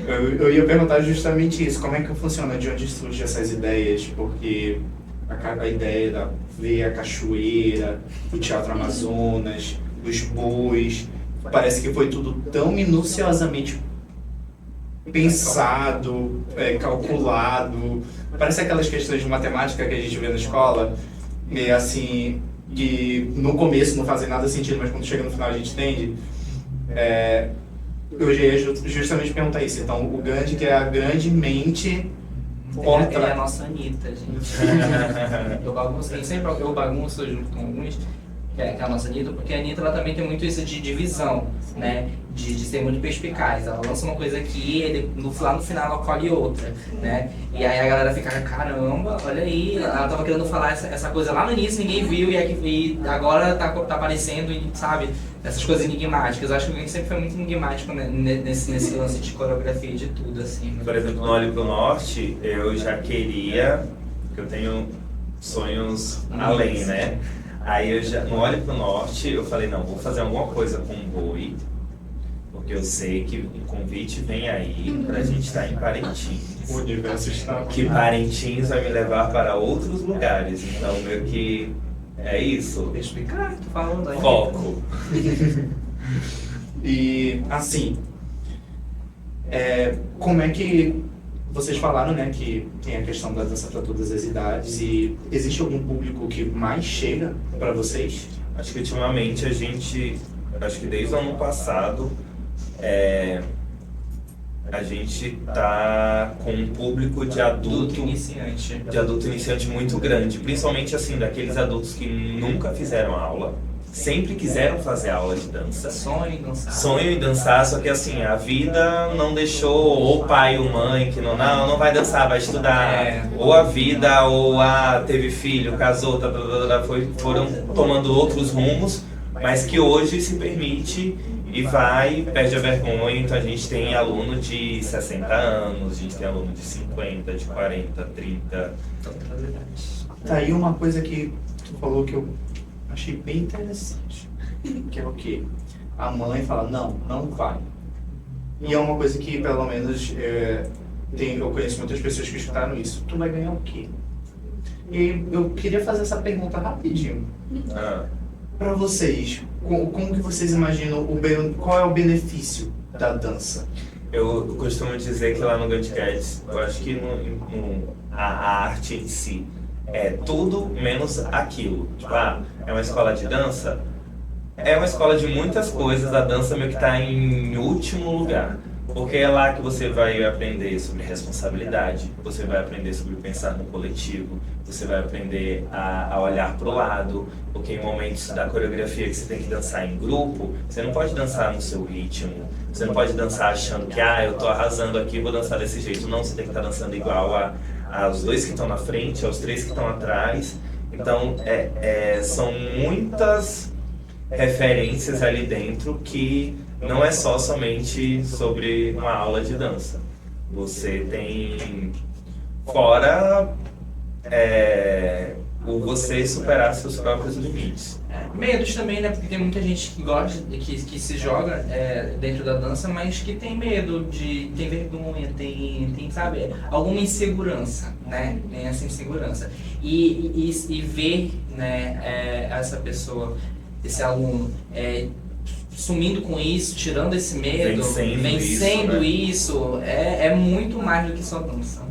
Eu ia perguntar justamente isso, como é que funciona, de onde surgem essas ideias, porque a ideia da ver a cachoeira, o Teatro Amazonas, os bois, parece que foi tudo tão minuciosamente pensado, calculado, parece aquelas questões de matemática que a gente vê na escola, e assim, que no começo não fazem nada sentido, mas quando chega no final a gente entende. Eu já ia justamente perguntar isso, então o Gandhi, que é a grande mente por Ele é a trás. nossa Anitta, gente. Eu bagunço junto com alguns, que é a nossa Anitta, porque a Anitta ela também tem muito isso de divisão, né? De ser muito perspicaz. Ela lança uma coisa aqui, lá no final ela colhe outra, né? E aí a galera fica, caramba, olha aí, ela tava querendo falar essa coisa lá no início, ninguém viu, e agora tá aparecendo, e sabe? Essas coisas enigmáticas. Eu acho que o Gandhi sempre foi muito enigmático, né? nesse lance de coreografia e de tudo, assim. Por exemplo, no Olho pro Norte, eu já queria, porque eu tenho sonhos além, né? Aí no Olho pro Norte, eu falei, não, vou fazer alguma coisa com o boi, porque eu sei que o convite vem aí pra gente estar em Parintins. O universo está... Que Parintins vai me levar para outros lugares, então meio que é isso. Explicar, tô falando aí. Foco. E assim, como é que vocês falaram, né, que tem a questão da dança para todas as idades, e existe algum público que mais chega para vocês? Acho que ultimamente acho que desde o ano passado, a gente tá com um público de adulto iniciante muito grande, principalmente assim, daqueles adultos que nunca fizeram aula, sempre quiseram fazer aula de dança. Sonho em dançar, só que assim, a vida não deixou, o pai ou mãe que não vai dançar, vai estudar, ou a vida, ou teve filho, casou, foram tomando outros rumos, mas que hoje se permite e perde a vergonha. Então a gente tem aluno de 60 anos, a gente tem aluno de 50, de 40, 30. Tá aí uma coisa que tu falou que eu achei bem interessante, que é o quê? A mãe fala, não vai. E é uma coisa que, pelo menos, eu conheço muitas pessoas que escutaram isso. Tu vai ganhar o quê? E eu queria fazer essa pergunta rapidinho. Para vocês, como que vocês imaginam, qual é o benefício da dança? Eu costumo dizer que lá no GandhiCats, eu acho que a arte em si é tudo menos aquilo. Tipo, é uma escola de dança? É uma escola de muitas coisas, a dança meio que está em último lugar. Porque é lá que você vai aprender sobre responsabilidade, você vai aprender sobre pensar no coletivo, você vai aprender a olhar para o lado, porque em momentos da coreografia que você tem que dançar em grupo, você não pode dançar no seu ritmo, você não pode dançar achando que eu tô arrasando aqui, vou dançar desse jeito. Não, você tem que estar dançando igual aos dois que estão na frente, aos três que estão atrás. Então, são muitas referências ali dentro que não é somente sobre uma aula de dança. Você tem, fora o você superar seus próprios limites. Medos também, né? Porque tem muita gente que gosta, que se joga dentro da dança, mas que tem medo, tem vergonha, tem, sabe, alguma insegurança, né? Tem essa insegurança. E ver, né, essa pessoa, esse aluno, sumindo com isso, tirando esse medo, vencendo isso, é muito mais do que só dança.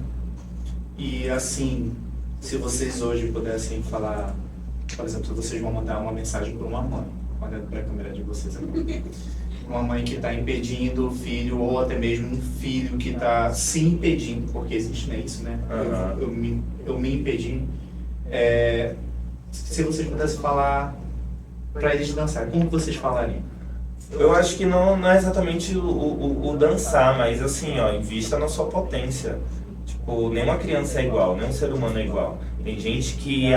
E assim, se vocês hoje pudessem falar, por exemplo, vocês vão mandar uma mensagem para uma mãe, olhando para a câmera de vocês agora. Uma mãe que está impedindo o filho, ou até mesmo um filho que está se impedindo, porque existe, né, isso, né? Eu me impedindo. Se vocês pudessem falar para eles dançar, como vocês falariam? Eu acho que não é exatamente o dançar, mas assim, ó, invista na sua potência. Tipo, nenhuma criança é igual, nenhum ser humano é igual. Tem gente que,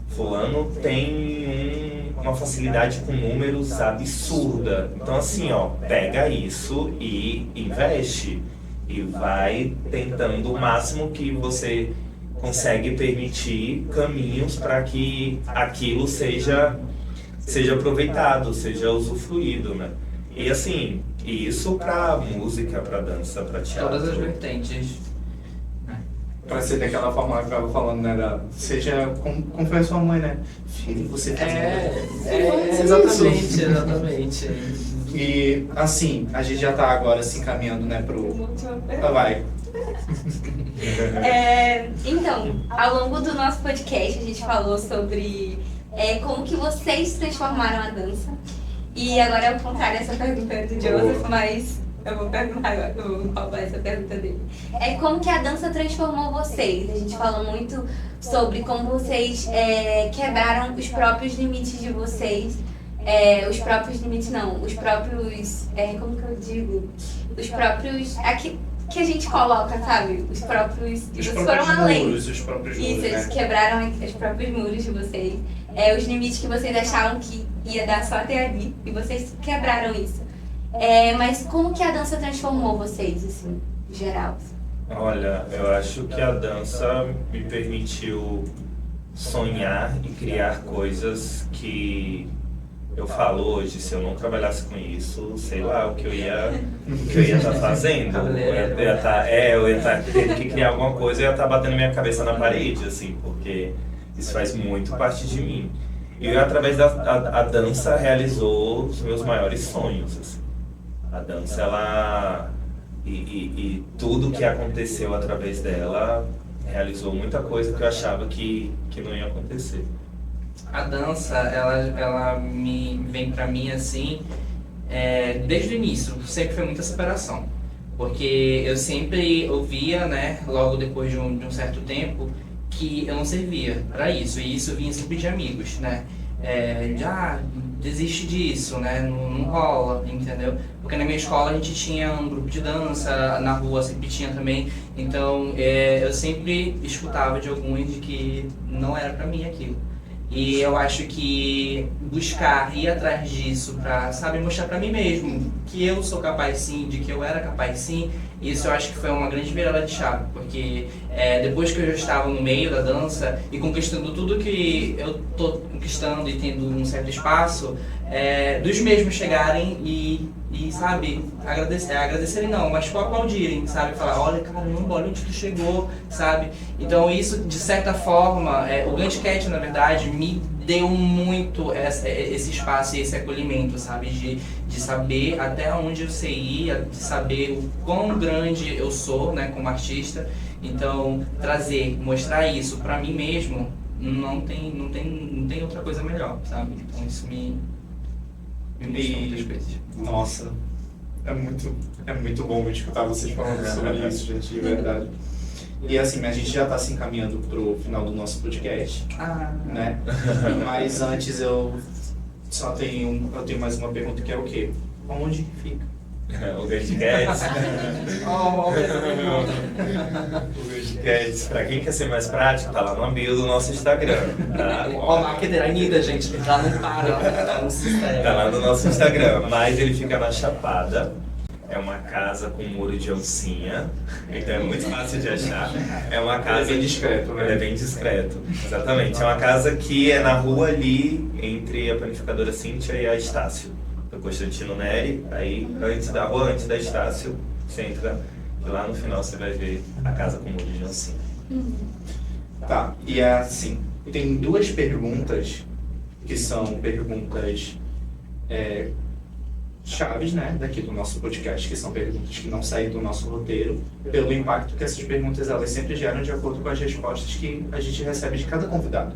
fulano tem uma facilidade com números absurda. Então assim, ó, pega isso e investe. E vai tentando o máximo que você consegue permitir caminhos para que aquilo seja aproveitado, seja usufruído, né? E assim, isso pra música, pra dança, pra teatro. Todas as vertentes. Pra ser daquela forma que eu tava falando, né? Seja como foi a sua mãe, né? Filho, você Exatamente. E assim, a gente já tá agora se encaminhando, né, pro... vai. Então, ao longo do nosso podcast, a gente falou sobre como que vocês transformaram a dança. E agora é o contrário essa pergunta do Joseph, mas eu vou perguntar agora, eu vou roubar essa pergunta dele. Como que a dança transformou vocês? A gente falou muito sobre como vocês quebraram os próprios limites de vocês. Os próprios limites não, os próprios, como que eu digo? Os próprios, aqui que a gente coloca, sabe? Os próprios foram além. Os próprios muros, Isso, eles né? quebraram os próprios muros de vocês. Os limites que vocês achavam que ia dar só até ali, e vocês quebraram isso. Mas como que a dança transformou vocês, assim, em geral? Olha, eu acho que a dança me permitiu sonhar e criar coisas que eu falo hoje, se eu não trabalhasse com isso, sei lá o que eu ia estar fazendo. Eu ia estar tendo que criar alguma coisa, eu ia estar batendo minha cabeça na parede, assim, porque isso faz muito parte de mim. E através a dança realizou os meus maiores sonhos, assim. A dança, ela... E tudo que aconteceu através dela realizou muita coisa que eu achava que não ia acontecer. A dança, ela vem pra mim assim, desde o início, sempre foi muita separação. Porque eu sempre ouvia, né, logo depois de um certo tempo, que eu não servia para isso. E isso vinha sempre de amigos, né? Desiste disso, né? Não rola, entendeu? Porque na minha escola a gente tinha um grupo de dança, na rua sempre tinha também. Então eu sempre escutava de alguns de que não era pra mim aquilo. E eu acho que ir atrás disso pra, sabe, mostrar pra mim mesmo que eu sou capaz sim, de que eu era capaz sim, isso eu acho que foi uma grande virada de chave, porque depois que eu já estava no meio da dança e conquistando tudo que eu tô conquistando e tendo um certo espaço, dos mesmos chegarem e sabe, agradecerem não, mas tipo aplaudirem, sabe, falar, olha caramba, olha onde tu chegou, sabe, então isso de certa forma, o Gantt Cat na verdade me deu muito esse espaço e esse acolhimento, sabe, de saber até onde eu sei ir, de saber o quão grande eu sou, né, como artista, então mostrar isso pra mim mesmo, não tem outra coisa melhor, sabe, então isso me mostrou muitas coisas. Nossa, é muito bom escutar vocês falando sobre isso, gente, de verdade. E assim, a gente já está se encaminhando pro final do nosso podcast, né? Mas antes eu tenho mais uma pergunta que é o quê? Onde fica? O Gantt Cat. O Gantt Cat, pra quem quer ser mais prático, tá lá no bio do nosso Instagram, tá? Ó, marketer Anitta, gente, já não para, tá no sistema. Tá lá no nosso Instagram, mas ele fica na Chapada. É uma casa com muro de oncinha, então é muito fácil de achar. É uma casa... Ele é bem discreto, né? Ele é bem discreto, exatamente. É uma casa que é na rua ali, entre a panificadora Cíntia e a Estácio. Do Constantino Neri, aí antes da rua, antes da Estácio, você entra e lá no final você vai ver a casa com muro de oncinha. Tá, e é assim, tem duas perguntas que são perguntas chaves, né, daqui do nosso podcast, que são perguntas que não saem do nosso roteiro, pelo impacto que essas perguntas elas sempre geram de acordo com as respostas que a gente recebe de cada convidado.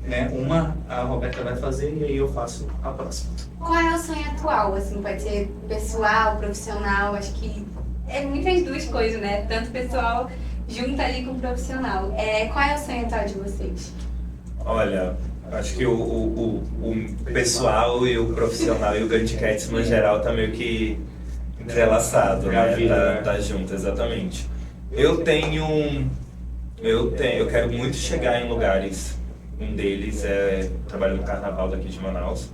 Né? Uma a Roberta vai fazer e aí eu faço a próxima. Qual é o sonho atual? Assim, pode ser pessoal, profissional, acho que é muitas duas coisas, né? Tanto pessoal junto ali com o profissional. Qual é o sonho atual de vocês? Olha, acho que o pessoal e o profissional e o Gantt Cats no geral tá meio que entrelaçado, né? Tá junto, exatamente. Eu quero muito chegar em lugares. Um deles é trabalhar no carnaval daqui de Manaus.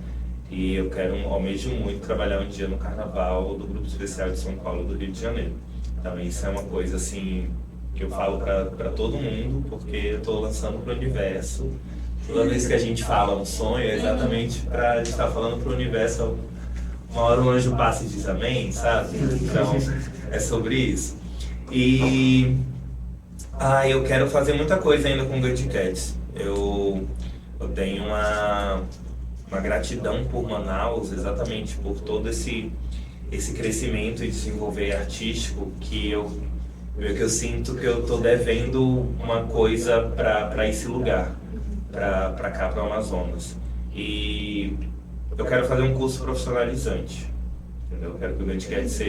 E eu almejo muito trabalhar um dia no carnaval do Grupo Especial de São Paulo do Rio de Janeiro. Então isso é uma coisa assim que eu falo para todo mundo, porque eu estou lançando para o universo. Toda vez que a gente fala um sonho, é exatamente para estar falando para o universo. Uma hora um anjo passa e diz amém, sabe? Então é sobre isso. E eu quero fazer muita coisa ainda com o Gantt Cats. Eu tenho uma gratidão por Manaus, exatamente por todo esse crescimento e desenvolver artístico que eu sinto que eu estou devendo uma coisa para esse lugar, para cá, para o Amazonas. E eu quero fazer um curso profissionalizante, entendeu? Eu quero que o Gantt Cats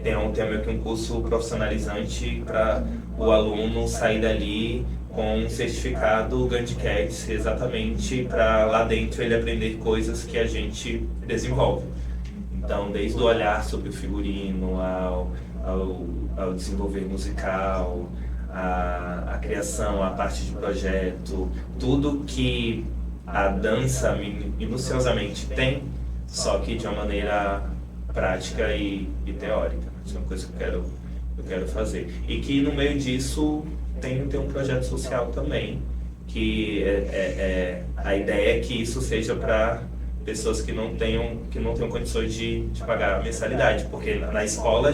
tenha meio que um curso profissionalizante para o aluno sair dali com um certificado Gantt Cats, exatamente para lá dentro ele aprender coisas que a gente desenvolve. Então, desde o olhar sobre o figurino, ao desenvolver musical, a criação, a parte de projeto, tudo que a dança minuciosamente tem, só que de uma maneira prática e teórica. Isso é uma coisa que eu quero fazer. E que no meio disso tem um projeto social também, que a ideia é que isso seja para pessoas que não tenham condições de pagar a mensalidade, porque na escola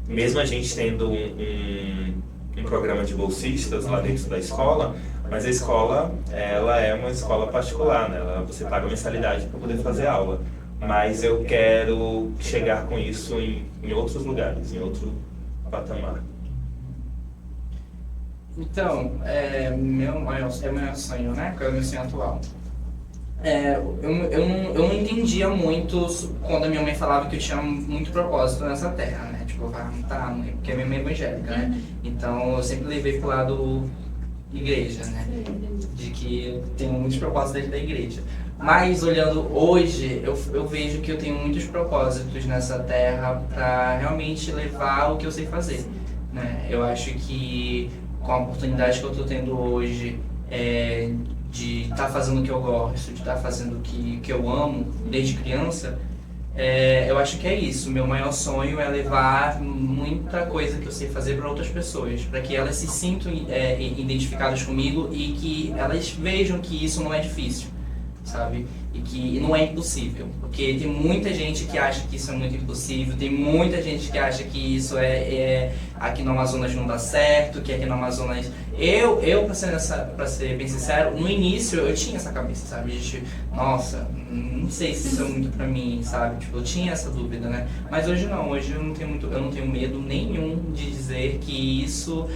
mesmo a gente tendo um programa de bolsistas lá dentro da escola, mas a escola ela é uma escola particular, né? Você paga a mensalidade para poder fazer aula, mas eu quero chegar com isso em outros lugares, em outro patamar. Então, meu maior sonho, né? Qual é o meu sonho atual? Eu não entendia muito quando a minha mãe falava que eu tinha muito propósito nessa terra, né? Tipo, eu falava, tá, mãe, porque a minha mãe é evangélica, né? Então, eu sempre levei pro lado igreja, né? De que eu tenho muitos propósitos dentro da igreja. Mas, olhando hoje, eu vejo que eu tenho muitos propósitos nessa terra para realmente levar o que eu sei fazer, né? Eu acho que com a oportunidade que eu estou tendo hoje de estar fazendo o que eu gosto, de estar fazendo o que eu amo desde criança, eu acho que é isso. Meu maior sonho é levar muita coisa que eu sei fazer para outras pessoas, para que elas se sintam identificadas comigo e que elas vejam que isso não é difícil, sabe? E que não é impossível, porque tem muita gente que acha que isso é muito impossível, tem muita gente que acha que isso aqui no Amazonas não dá certo, que aqui no Amazonas... Eu pra ser bem sincero, no início eu tinha essa cabeça, sabe? De, nossa, não sei se isso é muito pra mim, sabe? Tipo, eu tinha essa dúvida, né? Mas hoje não, hoje eu não tenho medo nenhum de dizer que isso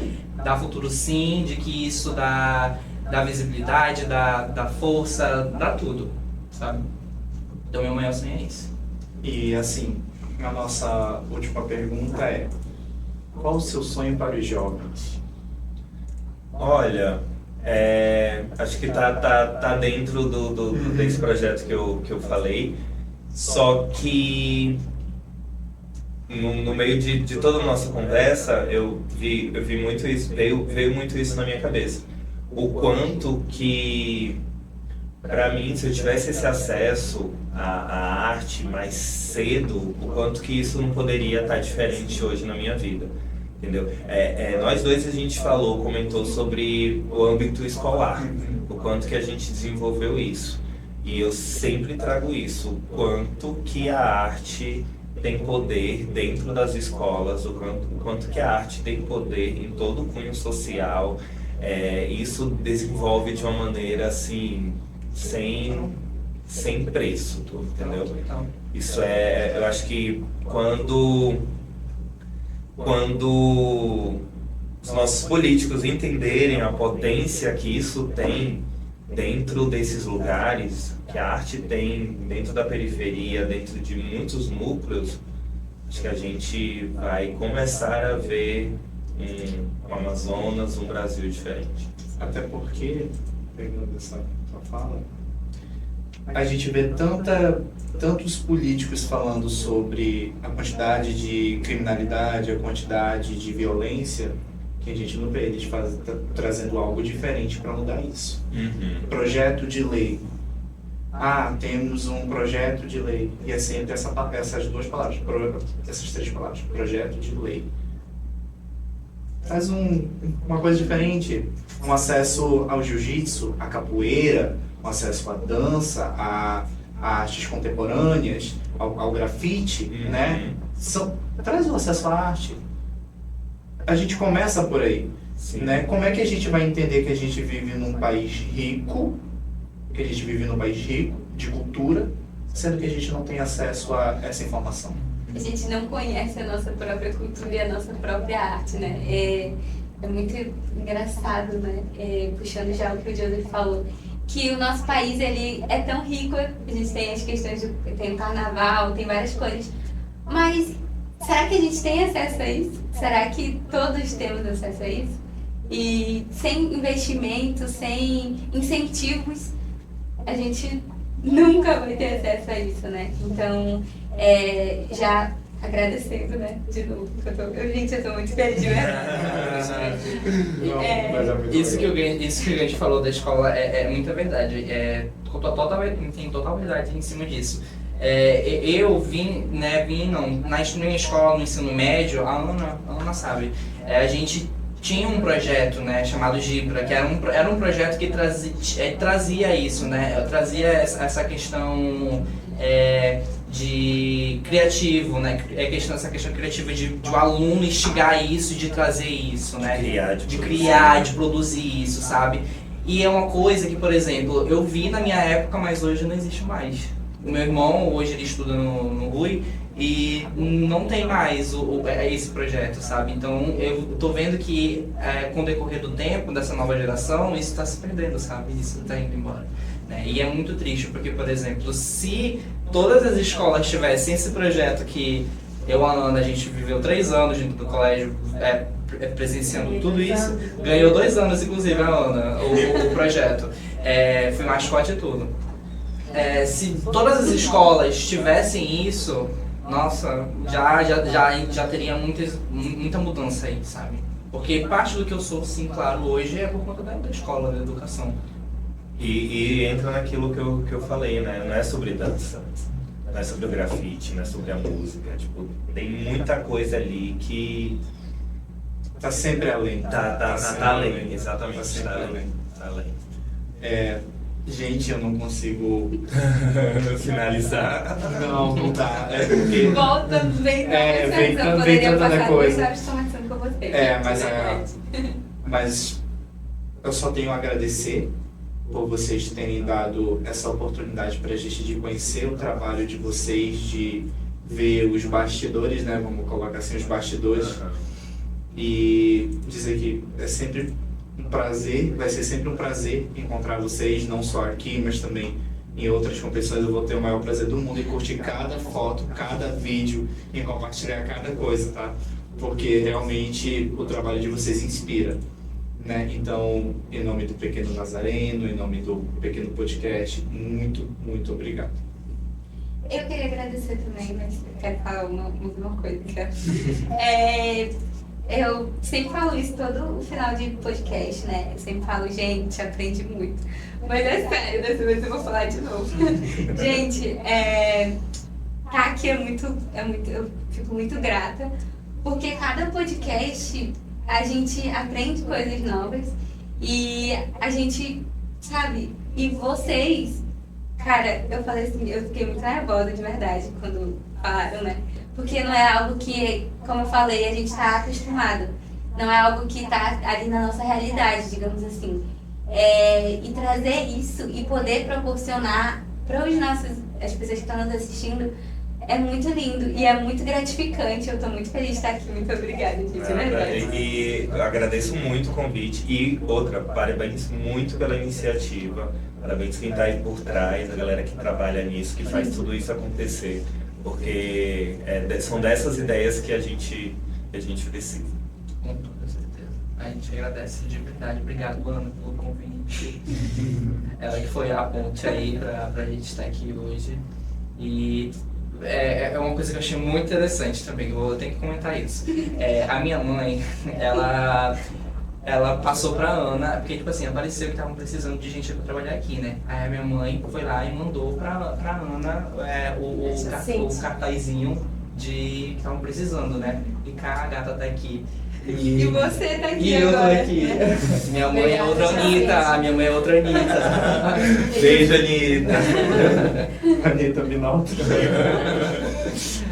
dá futuro sim, de que isso dá visibilidade, dá força, dá tudo, sabe? Então meu maior sonho é isso. E assim, a nossa última pergunta é: qual o seu sonho para os jovens? Olha, acho que tá dentro desse projeto que eu falei, só que no meio de toda a nossa conversa eu vi muito isso, veio muito isso na minha cabeça. O quanto que Para mim, se eu tivesse esse acesso à arte mais cedo, o quanto que isso não poderia estar diferente hoje na minha vida, entendeu? Nós dois a gente comentou sobre o âmbito escolar, o quanto que a gente desenvolveu isso. E eu sempre trago isso, o quanto que a arte tem poder dentro das escolas, o quanto que a arte tem poder em todo o cunho social. Isso desenvolve de uma maneira assim, sem preço, entendeu? Isso eu acho que quando os nossos políticos entenderem a potência que isso tem dentro desses lugares, que a arte tem dentro da periferia, dentro de muitos núcleos, acho que a gente vai começar a ver um Amazonas, um Brasil diferente. Até porque, pegando essa tua fala, a gente vê tantos políticos falando sobre a quantidade de criminalidade, a quantidade de violência, que a gente não vê eles trazendo algo diferente para mudar isso. Projeto de lei. Temos um projeto de lei. E é sempre essas duas palavras, essas três palavras, projeto de lei. Faz uma coisa diferente, um acesso ao jiu-jitsu, à capoeira, um acesso à dança, a artes contemporâneas, ao grafite, né? Traz o acesso à arte. A gente começa por aí, né? Como é que a gente vai entender que a gente vive num país rico, de cultura, sendo que a gente não tem acesso a essa informação? A gente não conhece a nossa própria cultura e a nossa própria arte, né? É muito engraçado, né? Puxando já o que o Joseph falou, que o nosso país ele é tão rico, a gente tem as questões tem o carnaval, tem várias coisas, mas será que a gente tem acesso a isso? Será que todos temos acesso a isso? E sem investimento, sem incentivos, a gente nunca vai ter acesso a isso, né? Então, já agradecendo, né? De novo, gente, eu tô muito feliz, né? Isso que o Gandhi falou da escola é muita verdade. Tem total verdade em cima disso. Eu na minha escola, no ensino médio, a Ana sabe, a gente tinha um projeto, né, chamado GIPRA, que era um projeto que trazia isso, né, trazia essa questão de criativo, né, essa questão criativa de o aluno instigar isso, de trazer isso, né, de criar, de produzir isso, sabe? E é uma coisa que, por exemplo, eu vi na minha época, mas hoje não existe mais. O meu irmão, hoje ele estuda no RUI e não tem mais esse projeto, sabe? Então eu tô vendo que com o decorrer do tempo, dessa nova geração, isso está se perdendo, sabe? Isso está indo embora. Né? E é muito triste, porque, por exemplo, se todas as escolas tivessem esse projeto que eu e a Ana, a gente viveu 3 anos dentro do colégio, presenciando tudo isso, ganhou 2 anos, inclusive, a Ana, o projeto. Foi mascote e tudo. Se todas as escolas tivessem isso, nossa, já teria muita mudança aí, sabe? Porque parte do que eu sou, sim, claro, hoje é por conta da escola, da educação. E entra naquilo que eu falei, né? Não é sobre dança, não é sobre o grafite, não é sobre a música. Tipo, tem muita coisa ali que tá sempre além. Tá além, exatamente. Tá sempre além. Tá além. Gente, eu não consigo finalizar. Não dá. É porque volta, vem tanta coisa. Com você. Mas eu só tenho a agradecer por vocês terem dado essa oportunidade para a gente de conhecer o trabalho de vocês, de ver os bastidores, né? Vamos colocar assim, os bastidores. E dizer que é sempre um prazer, vai ser sempre um prazer encontrar vocês, não só aqui, mas também em outras competições. Eu vou ter o maior prazer do mundo em curtir cada foto, cada vídeo, em compartilhar cada coisa, tá? Porque realmente o trabalho de vocês inspira, né? Então, em nome do Pequeno Nazareno, em nome do Pequeno Podcast, muito, muito obrigado. Eu queria agradecer também, mas eu quero falar uma coisa. Eu sempre falo isso todo o final de podcast, né? Eu sempre falo, gente, aprende muito. Mas é sério, dessa vez eu vou falar de novo. Gente, tá aqui eu fico muito grata, porque cada podcast a gente aprende coisas novas e a gente, sabe, e vocês, cara, eu falei assim, eu fiquei muito nervosa de verdade quando falaram, né? Porque não é algo que, como eu falei, a gente está acostumado. Não é algo que está ali na nossa realidade, digamos assim. E trazer isso e poder proporcionar para as pessoas que estão nos assistindo é muito lindo e é muito gratificante. Eu estou muito feliz de estar aqui. Muito obrigada, gente, é verdade. E eu agradeço muito o convite. E outra, parabéns muito pela iniciativa. Parabéns quem está aí por trás, a galera que trabalha nisso, que faz tudo isso acontecer. Porque são dessas ideias que a gente precisa. Com toda certeza. A gente agradece de verdade. Obrigado, Ana, pelo convite. Ela que foi a ponte aí pra gente estar aqui hoje. E é uma coisa que eu achei muito interessante também, eu tenho que comentar isso. A minha mãe, ela passou pra Ana, porque tipo assim, apareceu que estavam precisando de gente pra trabalhar aqui, né? Aí a minha mãe foi lá e mandou pra Ana o cartazinho de que estavam precisando, né? E cá a gata tá aqui. E você tá aqui e eu tô agora. aqui. Minha mãe é outra Anitta, a minha mãe é outra Anitta. Beijo, Anitta. Anitta Binotto.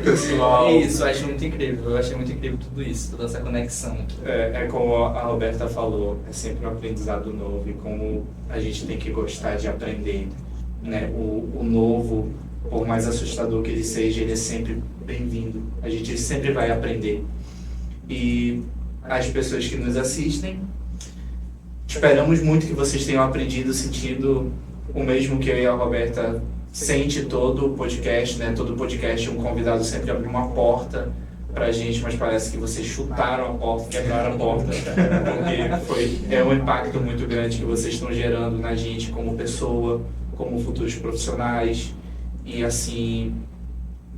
Pessoal. É isso, eu acho muito incrível. Eu achei muito incrível tudo isso, toda essa conexão aqui. É como a Roberta falou, é sempre um aprendizado novo e como a gente tem que gostar de aprender, né? O novo, por mais assustador que ele seja, ele é sempre bem-vindo. A gente sempre vai aprender. E as pessoas que nos assistem, esperamos muito que vocês tenham aprendido, sentido o mesmo que eu e a Roberta sente todo o podcast, né? Todo podcast um convidado sempre abre uma porta pra gente, mas parece que vocês chutaram a porta, quebraram a porta, porque é um impacto muito grande que vocês estão gerando na gente como pessoa, como futuros profissionais. E assim,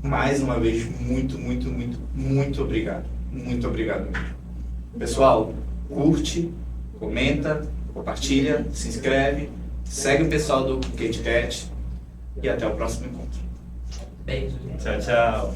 mais uma vez, muito, muito, muito, muito obrigado. Muito obrigado mesmo. Pessoal, curte, comenta, compartilha, se inscreve, segue o pessoal do KitKat e até o próximo encontro. Beijo, gente. Tchau, tchau.